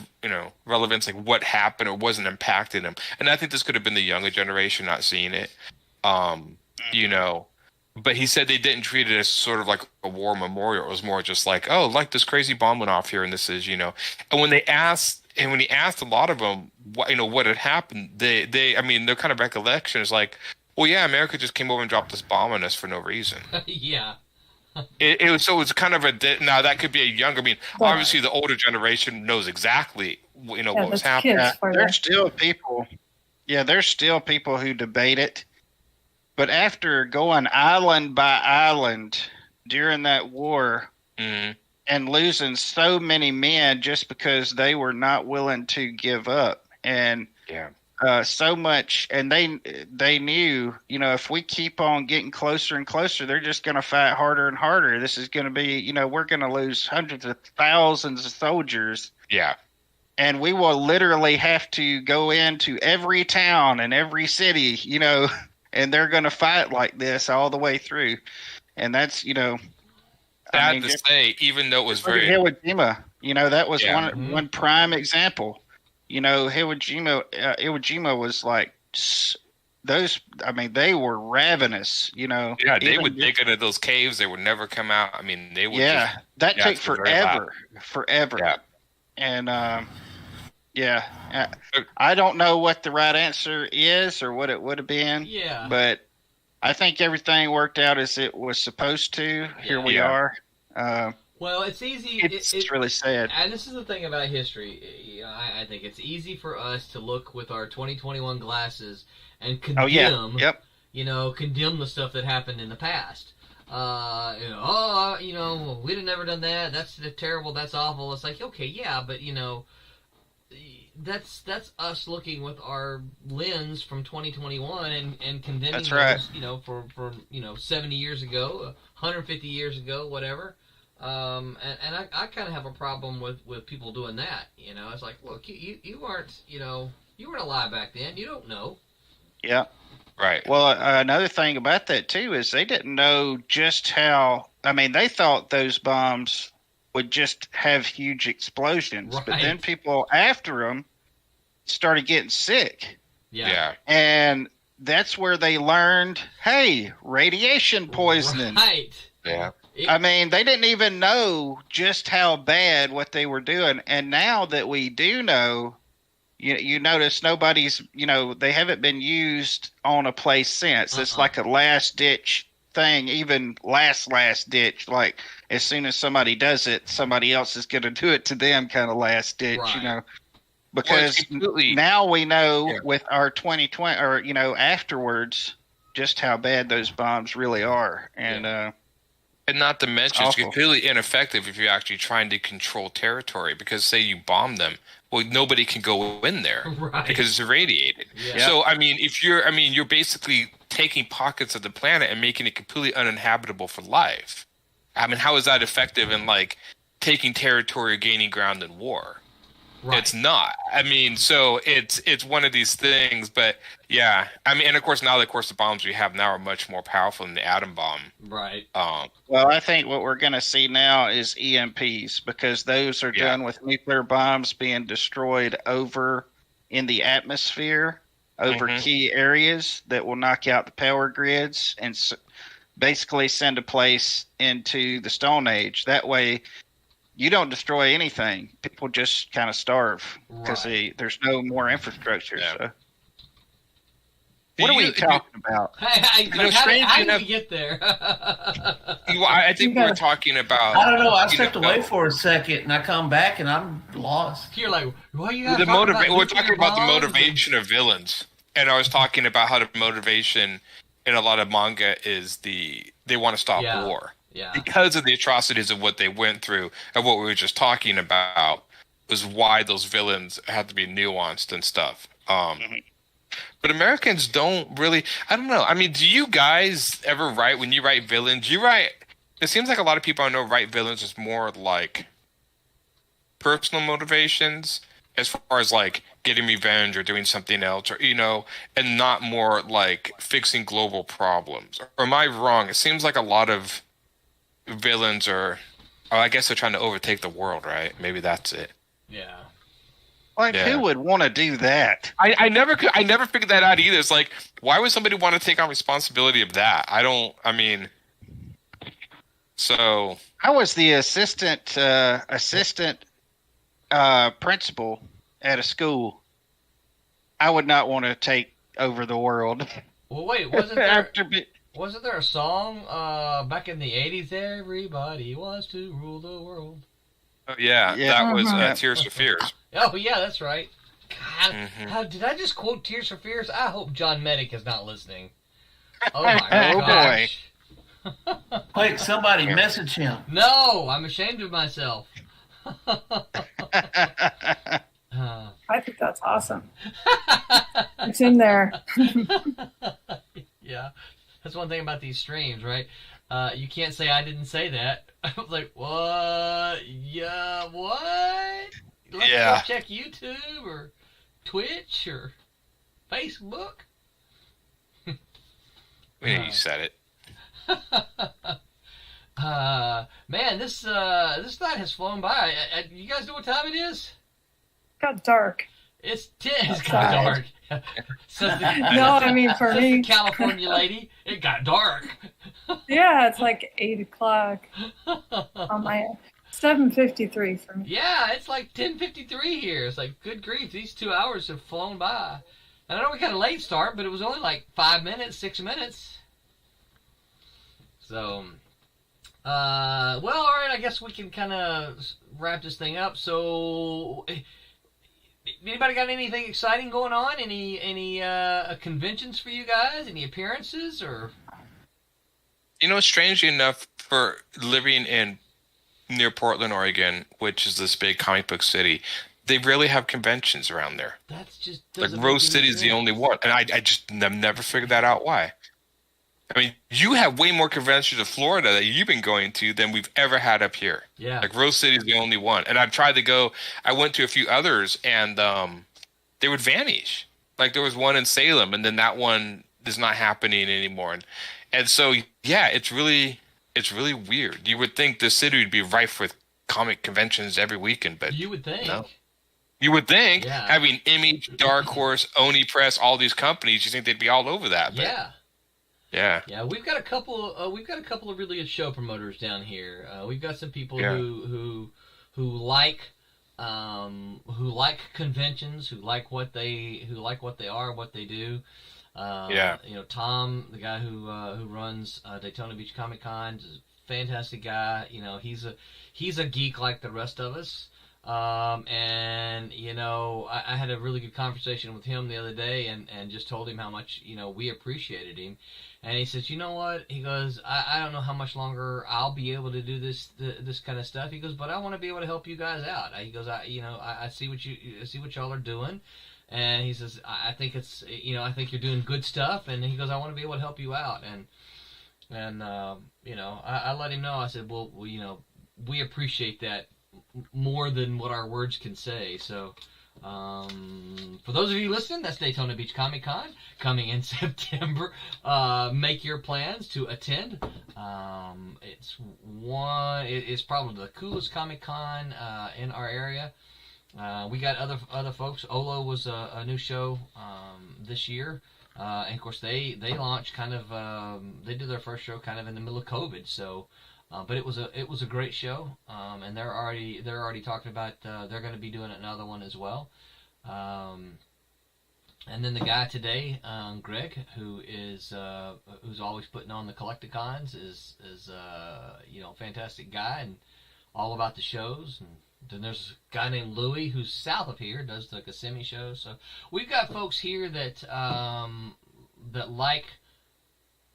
relevance, like what happened or wasn't impacting them. And I think this could have been the younger generation not seeing it, But he said they didn't treat it as sort of like a war memorial. It was more just like, oh, like this crazy bomb went off here, and this is, And when he asked a lot of them, what had happened, their kind of recollection is like, well, yeah, America just came over and dropped this bomb on us for no reason. Yeah. It was kind of now that could be a younger. Obviously the older generation knows exactly what was happening. There's still people. Yeah, there's still people who debate it. But after going island by island during that war and losing so many men just because they were not willing to give up, and so much, and they knew, if we keep on getting closer and closer, they're just going to fight harder and harder. This is going to be, we're going to lose hundreds of thousands of soldiers. Yeah. And we will literally have to go into every town and every city, and they're going to fight like this all the way through. And that's, sad to say, even though it was very Iwo Jima, that was one prime example. Iwo Jima was like those. they were ravenous. Yeah, they would dig into those caves. They would never come out. They would. Yeah, that took forever. Yeah. And I don't know what the right answer is or what it would have been. Yeah. But I think everything worked out as it was supposed to. Here we are. Well, it's easy. It's really sad. And this is the thing about history. I think it's easy for us to look with our 2021 glasses and condemn. Condemn the stuff that happened in the past. We'd have never done that. That's terrible. That's awful. It's like, okay, yeah, but that's us looking with our lens from 2021 and condemning that's right. those, for 70 years ago, 150 years ago, whatever. And I kind of have a problem with people doing that. It's like, look, you weren't, you weren't alive back then. You don't know. Yeah. Right. Well, another thing about that too is they didn't know just how. They thought those bombs would just have huge explosions, but then people after them started getting sick. Yeah. And that's where they learned, hey, radiation poisoning. Right. Yeah. They didn't even know just how bad what they were doing. And now that we do know, you notice nobody's, they haven't been used on a place since. It's like a last ditch thing, even last ditch. Like as soon as somebody does it, somebody else is going to do it to them kind of last ditch, Because now we know with our 2020 or, afterwards just how bad those bombs really are. And, and not to mention, it's completely ineffective if you're actually trying to control territory. Because say you bomb them, well, nobody can go in there because it's irradiated. Yeah. So, if you're basically taking pockets of the planet and making it completely uninhabitable for life. I mean, how is that effective in like taking territory or gaining ground in war? Right. It's not. I mean, so it's one of these things, but yeah. I mean, and of course the bombs we have now are much more powerful than the atom bomb. Right. Well, I think what we're going to see now is EMPs, because those are done with nuclear bombs being destroyed over in the atmosphere, over key areas that will knock out the power grids and basically send a place into the Stone Age. That way, you don't destroy anything. People just kind of starve because there's no more infrastructure. Yeah. So. What are we talking about? How did we get there? I think we're talking about... I don't know. I stepped away for a second, and I come back, and I'm lost. You're like, why are you we're talking about the motivation of villains. And I was talking about how the motivation in a lot of manga is they want to stop war. Yeah. Because of the atrocities of what they went through and what we were just talking about was why those villains have to be nuanced and stuff. But Americans don't really, I don't know. I mean, do you guys ever write, when you write villains, it seems like a lot of people I know write villains as more like personal motivations as far as like getting revenge or doing something else, or, and not more like fixing global problems. Or am I wrong? It seems like a lot of villains I guess they're trying to overtake the world, right? Maybe that's it. Yeah. Who would want to do that? I never figured that out either. It's like, why would somebody want to take on responsibility of that? So I was the assistant principal at a school. I would not want to take over the world. Well, wait, wasn't there a song back in the 80s? Everybody wants to rule the world. Oh, yeah. That was Tears for Fears. Oh, yeah, that's right. God, how did I just quote Tears for Fears? I hope John Medic is not listening. Oh, my gosh. Wait, somebody message him. No, I'm ashamed of myself. I think that's awesome. It's in there. Yeah. That's one thing about these streams, right? You can't say I didn't say that. I was like, what? Yeah, what? Let's go check YouTube or Twitch or Facebook. You said it. Man, this night has flown by. You guys know what time it is? It got dark. It's got dark. I mean, for me, the California lady, it got dark. Yeah, it's like 8 o'clock on my 7:53 for me. Yeah, it's like 10:53 here. It's like, good grief, these 2 hours have flown by. And I know we got a late start, but it was only like 5 minutes, 6 minutes. So, well, all right, I guess we can kind of wrap this thing up. So, anybody got anything exciting going on? Any conventions for you guys? Any appearances or? Strangely enough, for living near Portland, Oregon, which is this big comic book city, they rarely have conventions around there. That's just like Rose City is the only one, and I just never figured that out. Why? I mean, you have way more conventions in Florida that you've been going to than we've ever had up here. Yeah. Like Rose City is the only one, and I've tried to go. I went to a few others, and they would vanish. Like there was one in Salem, and then that one is not happening anymore. And so, yeah, it's really weird. You would think the city would be rife with comic conventions every weekend, but you would think. No. You would think, having Image, Dark Horse, Oni Press, all these companies, you think they'd be all over that. But yeah. We've got a couple of really good show promoters down here. We've got some people who like conventions, who like what they are, what they do. Tom, the guy who runs Daytona Beach Comic Con, is a fantastic guy. He's a geek like the rest of us. I had a really good conversation with him the other day and just told him how much, we appreciated him. And he says, you know what? He goes, I don't know how much longer I'll be able to do this kind of stuff. He goes, but I want to be able to help you guys out. He goes, I see what y'all are doing. And he says, I think it's, I think you're doing good stuff. And he goes, I want to be able to help you out. And I let him know. I said, well, we appreciate that more than what our words can say. So, for those of you listening, that's Daytona Beach Comic Con coming in September. Make your plans to attend. It's probably the coolest Comic Con in our area. We got other folks. Olo was a new show this year. And of course they launched kind of they did their first show kind of in the middle of COVID, so but it was a great show, and they're already talking about they're going to be doing another one as well, and then the guy today, Greg, who's always putting on the Collecticons, is a fantastic guy and all about the shows. And then there's a guy named Louie who's south of here, does the Kissimmee show. So we've got folks here that that like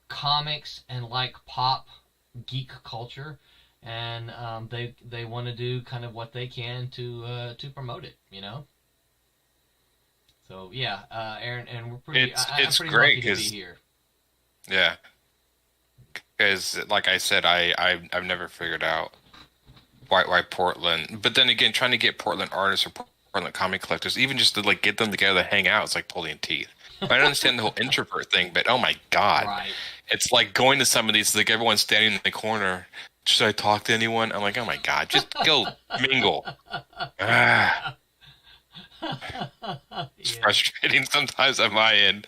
comics and like pop geek culture, and they want to do kind of what they can to promote it, So yeah, Aaron, and we're pretty. I'm pretty great lucky to be here. Yeah, because like I said, I've never figured out why Portland, but then again, trying to get Portland artists or Portland comic collectors, even just to like get them together to hang out, it's like pulling teeth. I don't understand the whole introvert thing, but oh my god, right. It's like going to some of these, like everyone's standing in the corner. Should I talk to anyone? I'm like, oh my god, just go mingle. It's frustrating sometimes on my end.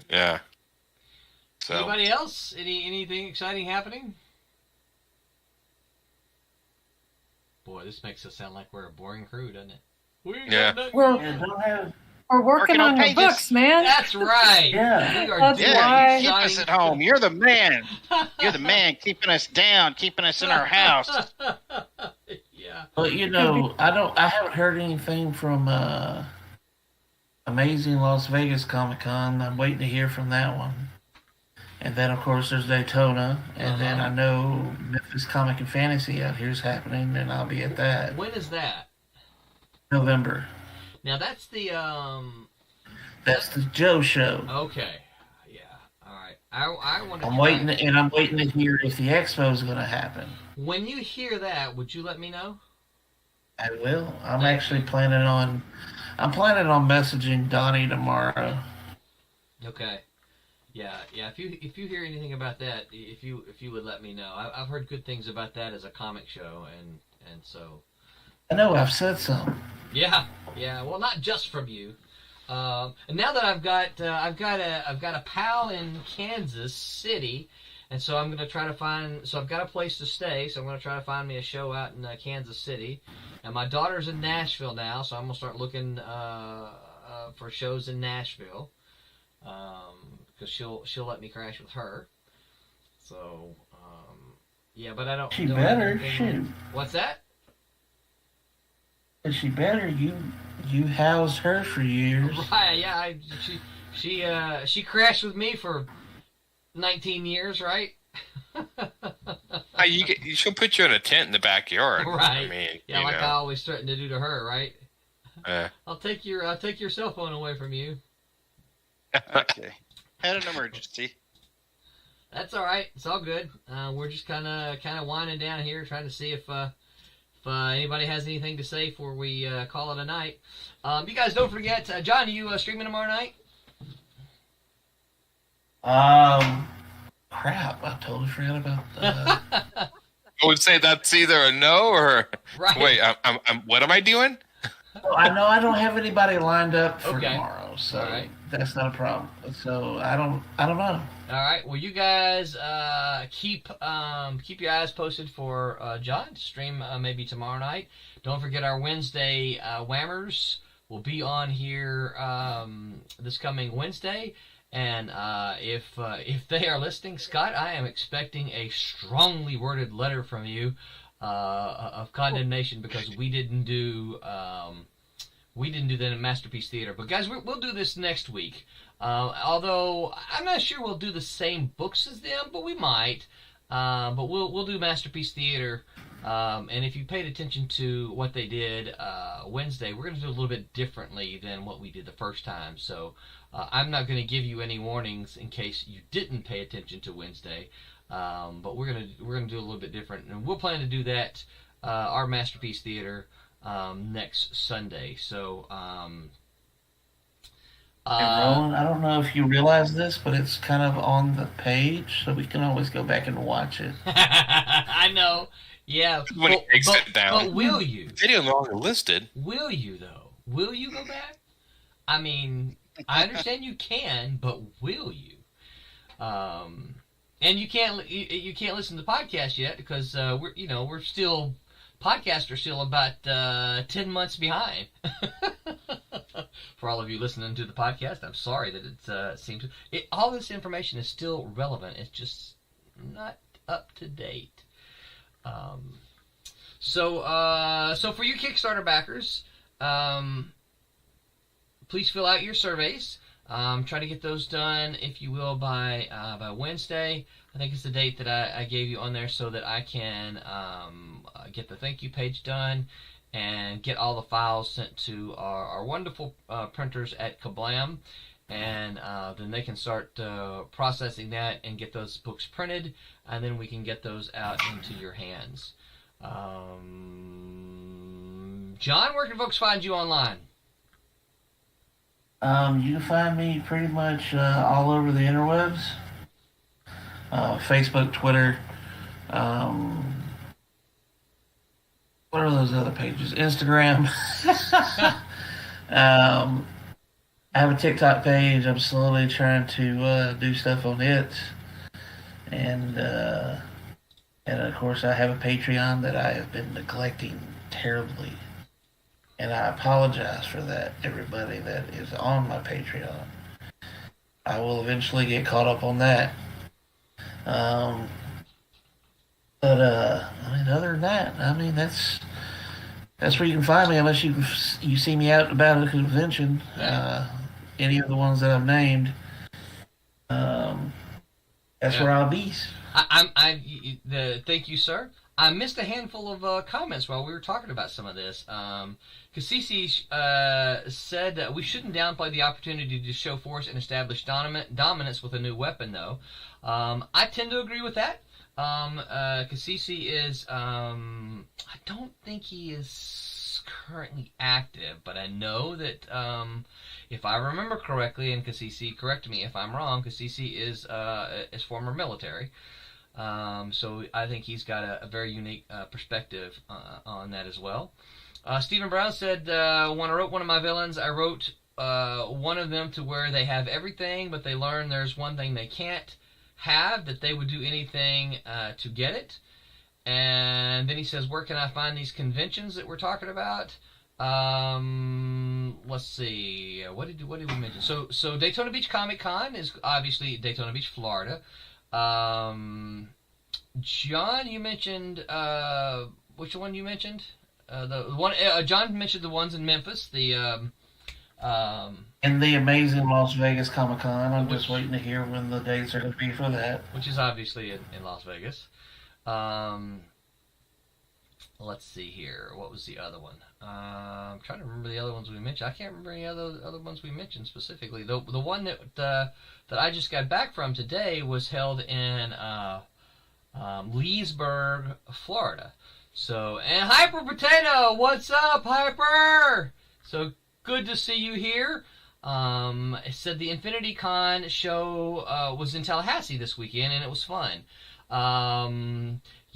Yeah. So. Anybody else? Anything exciting happening? Boy, this makes us sound like we're a boring crew, doesn't it? We're working on your books, man. That's right. Yeah. Keep us at home. You're the man. You're the man keeping us down, keeping us in our house. Yeah. Well, I haven't heard anything from Amazing Las Vegas Comic Con. I'm waiting to hear from that one. And then, of course, there's Daytona. And then I know Memphis Comic and Fantasy out here is happening, and I'll be at that. When is that? November. Now, that's the... That's the Joe show. Okay. Yeah. All right. I want to... I'm waiting to hear if the expo is going to happen. When you hear that, would you let me know? I will. I'm actually planning on messaging Donnie tomorrow. Okay. Yeah. If you hear anything about that, if you would let me know. I've heard good things about that as a comic show, and so. I know I've said some. Yeah. Well, not just from you. And now that I've got a pal in Kansas City, and so I'm gonna try to find. So I've got a place to stay. So I'm gonna try to find me a show out in Kansas City. And my daughter's in Nashville now, so I'm gonna start looking for shows in Nashville. Because she'll let me crash with her. So, yeah, but I don't. She better. Shoot. What's that? She better. You housed her for years. Right. Yeah. She crashed with me for 19 years, right? She'll put you in a tent in the backyard. Right. I mean, I always threaten to do to her, right? Yeah. I'll take your cell phone away from you. Okay. Had an emergency. That's all right. It's all good. We're just kind of winding down here, trying to see if anybody has anything to say before we call it a night. You guys don't forget, John, are you streaming tomorrow night? Crap! I totally forgot about that. I would say that's either a no or right. Wait. What am I doing? Well, I know I don't have anybody lined up for Okay. tomorrow, so right. That's not a problem. So I don't know. All right. Well, you guys keep your eyes posted for John to stream maybe tomorrow night. Don't forget our Wednesday Whammers will be on here this coming Wednesday. And if they are listening, Scott, I am expecting a strongly worded letter from you of condemnation because we didn't do that in Masterpiece Theater. But guys, we'll do this next week. Although I'm not sure we'll do the same books as them, but we might. But we'll do Masterpiece Theater And if you paid attention to what they did Wednesday, we're going to do a little bit differently than what we did the first time. So I'm not going to give you any warnings in case you didn't pay attention to Wednesday. But we're gonna do a little bit different, and we'll plan to do that our Masterpiece Theater next Sunday. So. Roland, I don't know if you realize this, but it's kind of on the page, so we can always go back and watch it. I know. Yeah. When he takes it down. But will you? Video no longer listed. Will you, though? Will you go back? I mean, I understand you can, but will you? And you can't listen to the podcast yet because we're still podcasts are still about 10 months behind. For all of you listening to the podcast, I'm sorry that it seems all this information is still relevant. It's just not up to date. So for you Kickstarter backers, please fill out your surveys. Try to get those done, if you will, by Wednesday. I think it's the date that I gave you on there so that I can get the thank you page done and get all the files sent to our wonderful printers at Kablam. And then they can start processing that and get those books printed, and then we can get those out into your hands. John, where can folks find you online? You can find me pretty much all over the interwebs. Facebook, Twitter. What are those other pages? Instagram. I have a TikTok page. I'm slowly trying to do stuff on it. And of course, I have a Patreon that I have been neglecting terribly. And I apologize for that, everybody that is on my Patreon. I will eventually get caught up on that. But I mean, other than that, I mean, that's where you can find me, unless you see me out about at a convention. Any of the ones that I've named. That's where I'll be. Thank you, sir. I missed a handful of comments while we were talking about some of this. Kasisi said that we shouldn't downplay the opportunity to show force and establish dominance with a new weapon, though. I tend to agree with that. Kasisi is, I don't think he is currently active, but I know that, if I remember correctly, and Kasisi, correct me if I'm wrong, Kasisi is former military. So I think he's got a very unique perspective on that as well. Stephen Brown said, when I wrote one of my villains, I wrote one of them to where they have everything, but they learn there's one thing they can't have, that they would do anything to get it. And then he says, where can I find these conventions that we're talking about? Let's see. What did we mention? So Daytona Beach Comic Con is obviously Daytona Beach, Florida. John, you mentioned which one you mentioned? The one John mentioned the ones in Memphis. The and the amazing Las Vegas Comic Con. I'm just waiting to hear when the dates are going to be for that. Which is obviously in Las Vegas. Let's see here. What was the other one? I'm trying to remember the other ones we mentioned. I can't remember any other ones we mentioned specifically. The one that I just got back from today was held in Leesburg, Florida. So, and Hyper Potato, what's up, Hyper? So good to see you here. It said the Infinity Con show was in Tallahassee this weekend, and it was fun.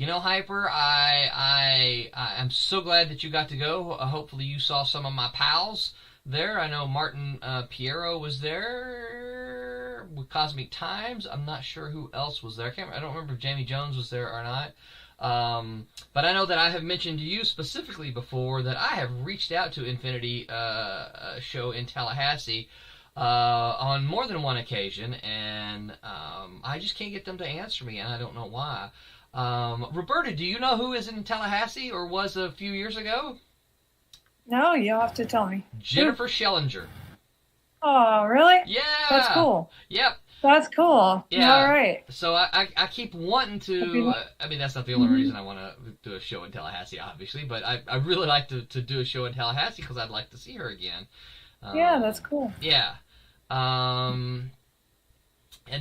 Hyper, I'm so glad that you got to go. Hopefully you saw some of my pals there. I know Martin Piero was there with Cosmic Times. I'm not sure who else was there. I don't remember if Jamie Jones was there or not. But I know that I have mentioned to you specifically before that I have reached out to Infinity show in Tallahassee on more than one occasion, and I just can't get them to answer me, and I don't know why. Roberta, do you know who is in Tallahassee or was a few years ago? No, you'll have to tell me. Jennifer Schellinger. Oh, really? Yeah. That's cool. Yep. That's cool. Yeah. All right. So I keep wanting to. I mean, that's not the only reason I want to do a show in Tallahassee, obviously. But I really like to do a show in Tallahassee because I'd like to see her again. Yeah, that's cool. Yeah. And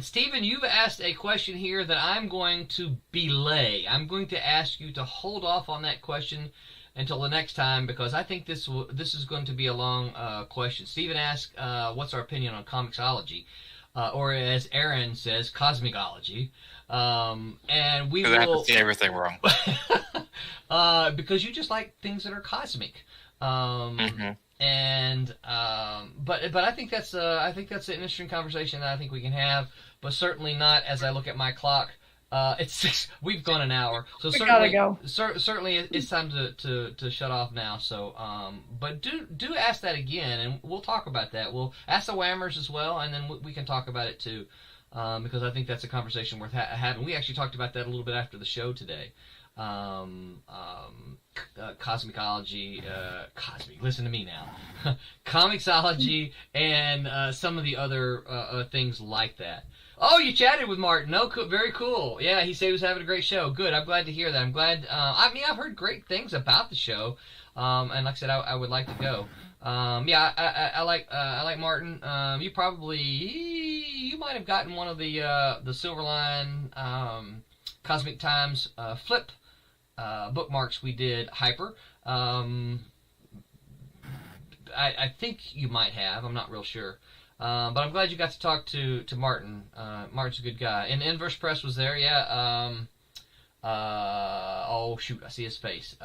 Stephen, you've asked a question here that I'm going to belay. I'm going to ask you to hold off on that question until the next time because I think this is going to be a long question. Stephen asked, "What's our opinion on comicsology?" Or as Aaron says, cosmicology. And we will... I have to see everything wrong. Because you just like things that are cosmic. And but I think that's an interesting conversation that I think we can have, but certainly not as I look at my clock. It's 6. We've gone an hour, so certainly gotta go. Certainly it's time to shut off now. So but do ask that again, and we'll talk about that. We'll ask the Whammers as well, and then we can talk about it too, because I think that's a conversation worth having. We actually talked about that a little bit after the show today. Cosmicology, listen to me now, comicsology, and some of the other things like that. Oh, you chatted with Martin. Oh, very cool. Yeah, he said he was having a great show. Good. I'm glad to hear that. I'm glad. I mean, I've heard great things about the show, and like I said, I would like to go. Yeah, I like Martin. You might have gotten one of the Silverline Cosmic Times flip bookmarks we did, Hyper. I think you might have. I'm not real sure. But I'm glad you got to talk to Martin. Martin's a good guy. And Inverse Press was there, yeah. Oh, shoot, I see his face.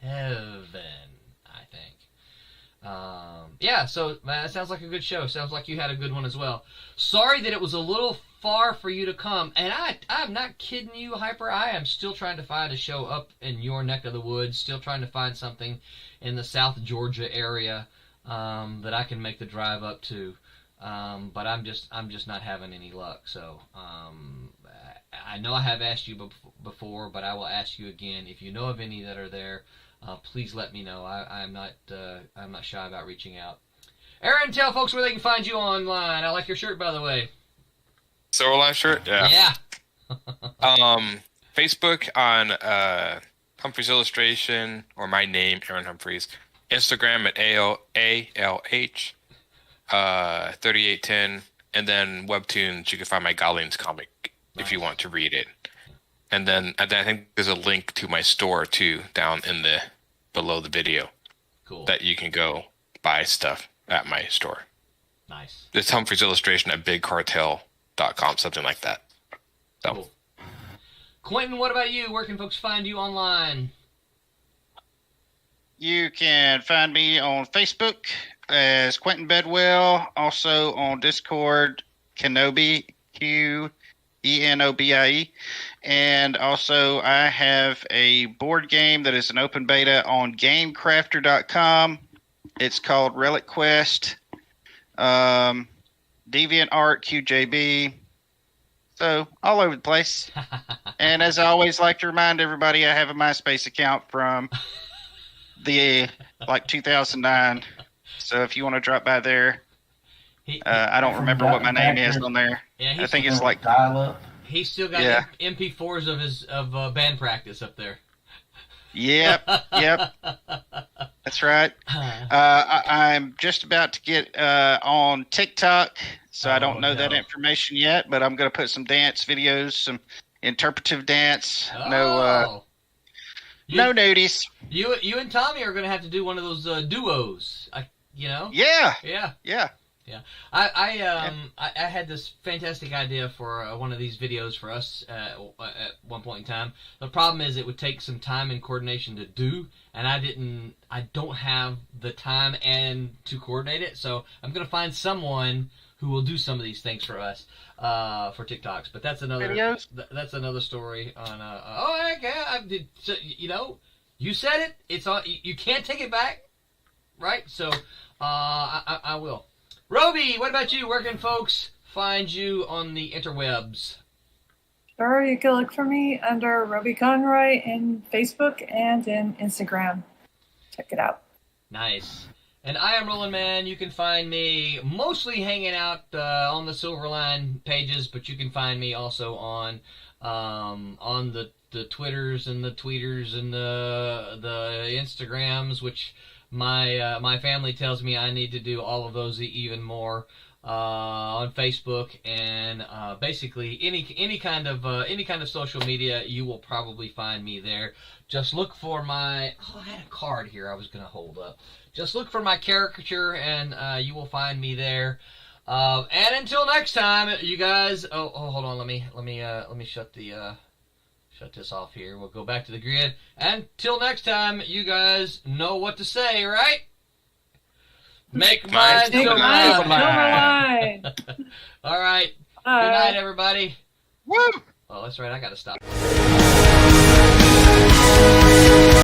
Kevin, I think. Yeah, so man, it sounds like a good show. Sounds like you had a good one as well. Sorry that it was a little far for you to come. And I'm not kidding you, Hyper. I am still trying to find a show up in your neck of the woods. Still trying to find something in the South Georgia area that I can make the drive up to. But I'm just not having any luck. So I know I have asked you before, but I will ask you again. If you know of any that are there, please let me know. I'm not shy about reaching out. Aaron, tell folks where they can find you online. I like your shirt, by the way. Silverline shirt? Yeah. Yeah. Facebook on Humphreys Illustration, or my name, Aaron Humphreys. Instagram at ALH 3810, and then Webtoons. You can find my Goblins comic if you want to read it. And then I think there's a link to my store too down in below the video. Cool. That you can go buy stuff at my store. Nice. It's Humphreys Illustration at BigCartel.com, something like that. So. Cool. Quentin, what about you? Where can folks find you online? You can find me on Facebook as Quentin Bedwell. Also on Discord, Kenobi, Quenobie. And also I have a board game that is an open beta on GameCrafter.com. It's called Relic Quest. DeviantArt, QJB. So, all over the place. And as I always like to remind everybody, I have a MySpace account from 2009. So if you want to drop by there, I don't remember what my name is on there. Yeah, I think it's like dial-up. He's still got MP4s of band practice up there. Yep. That's right. I'm just about to get on TikTok, so I don't know that information yet, but I'm going to put some dance videos, some interpretive dance. No nudies. You and Tommy are going to have to do one of those duos, Yeah. I had this fantastic idea for one of these videos for us at one point in time. The problem is it would take some time and coordination to do, and I don't have the time and to coordinate it. So I'm gonna find someone who will do some of these things for us for TikToks. But that's another videos? That's another story on. You said it. It's on. You can't take it back, right? So I will. Roby, what about you? Where can folks find you on the interwebs? Sure, you can look for me under Roby Conroy in Facebook and in Instagram. Check it out. Nice. And I am Roland Man. You can find me mostly hanging out on the Silverline pages, but you can find me also on the Twitters and the tweeters and the Instagrams, which my family tells me I need to do all of those even more. On Facebook and basically any kind of social media, you will probably find me there. Just look for my I had a card here I was gonna hold up. Just look for my caricature and you will find me there. And until next time, you guys. Oh, hold on. Let me shut this off here. We'll go back to the grid. Until next time, you guys know what to say, right? Make mine Silverline. All right. Good night, everybody. Woo! Oh, that's right. I gotta stop.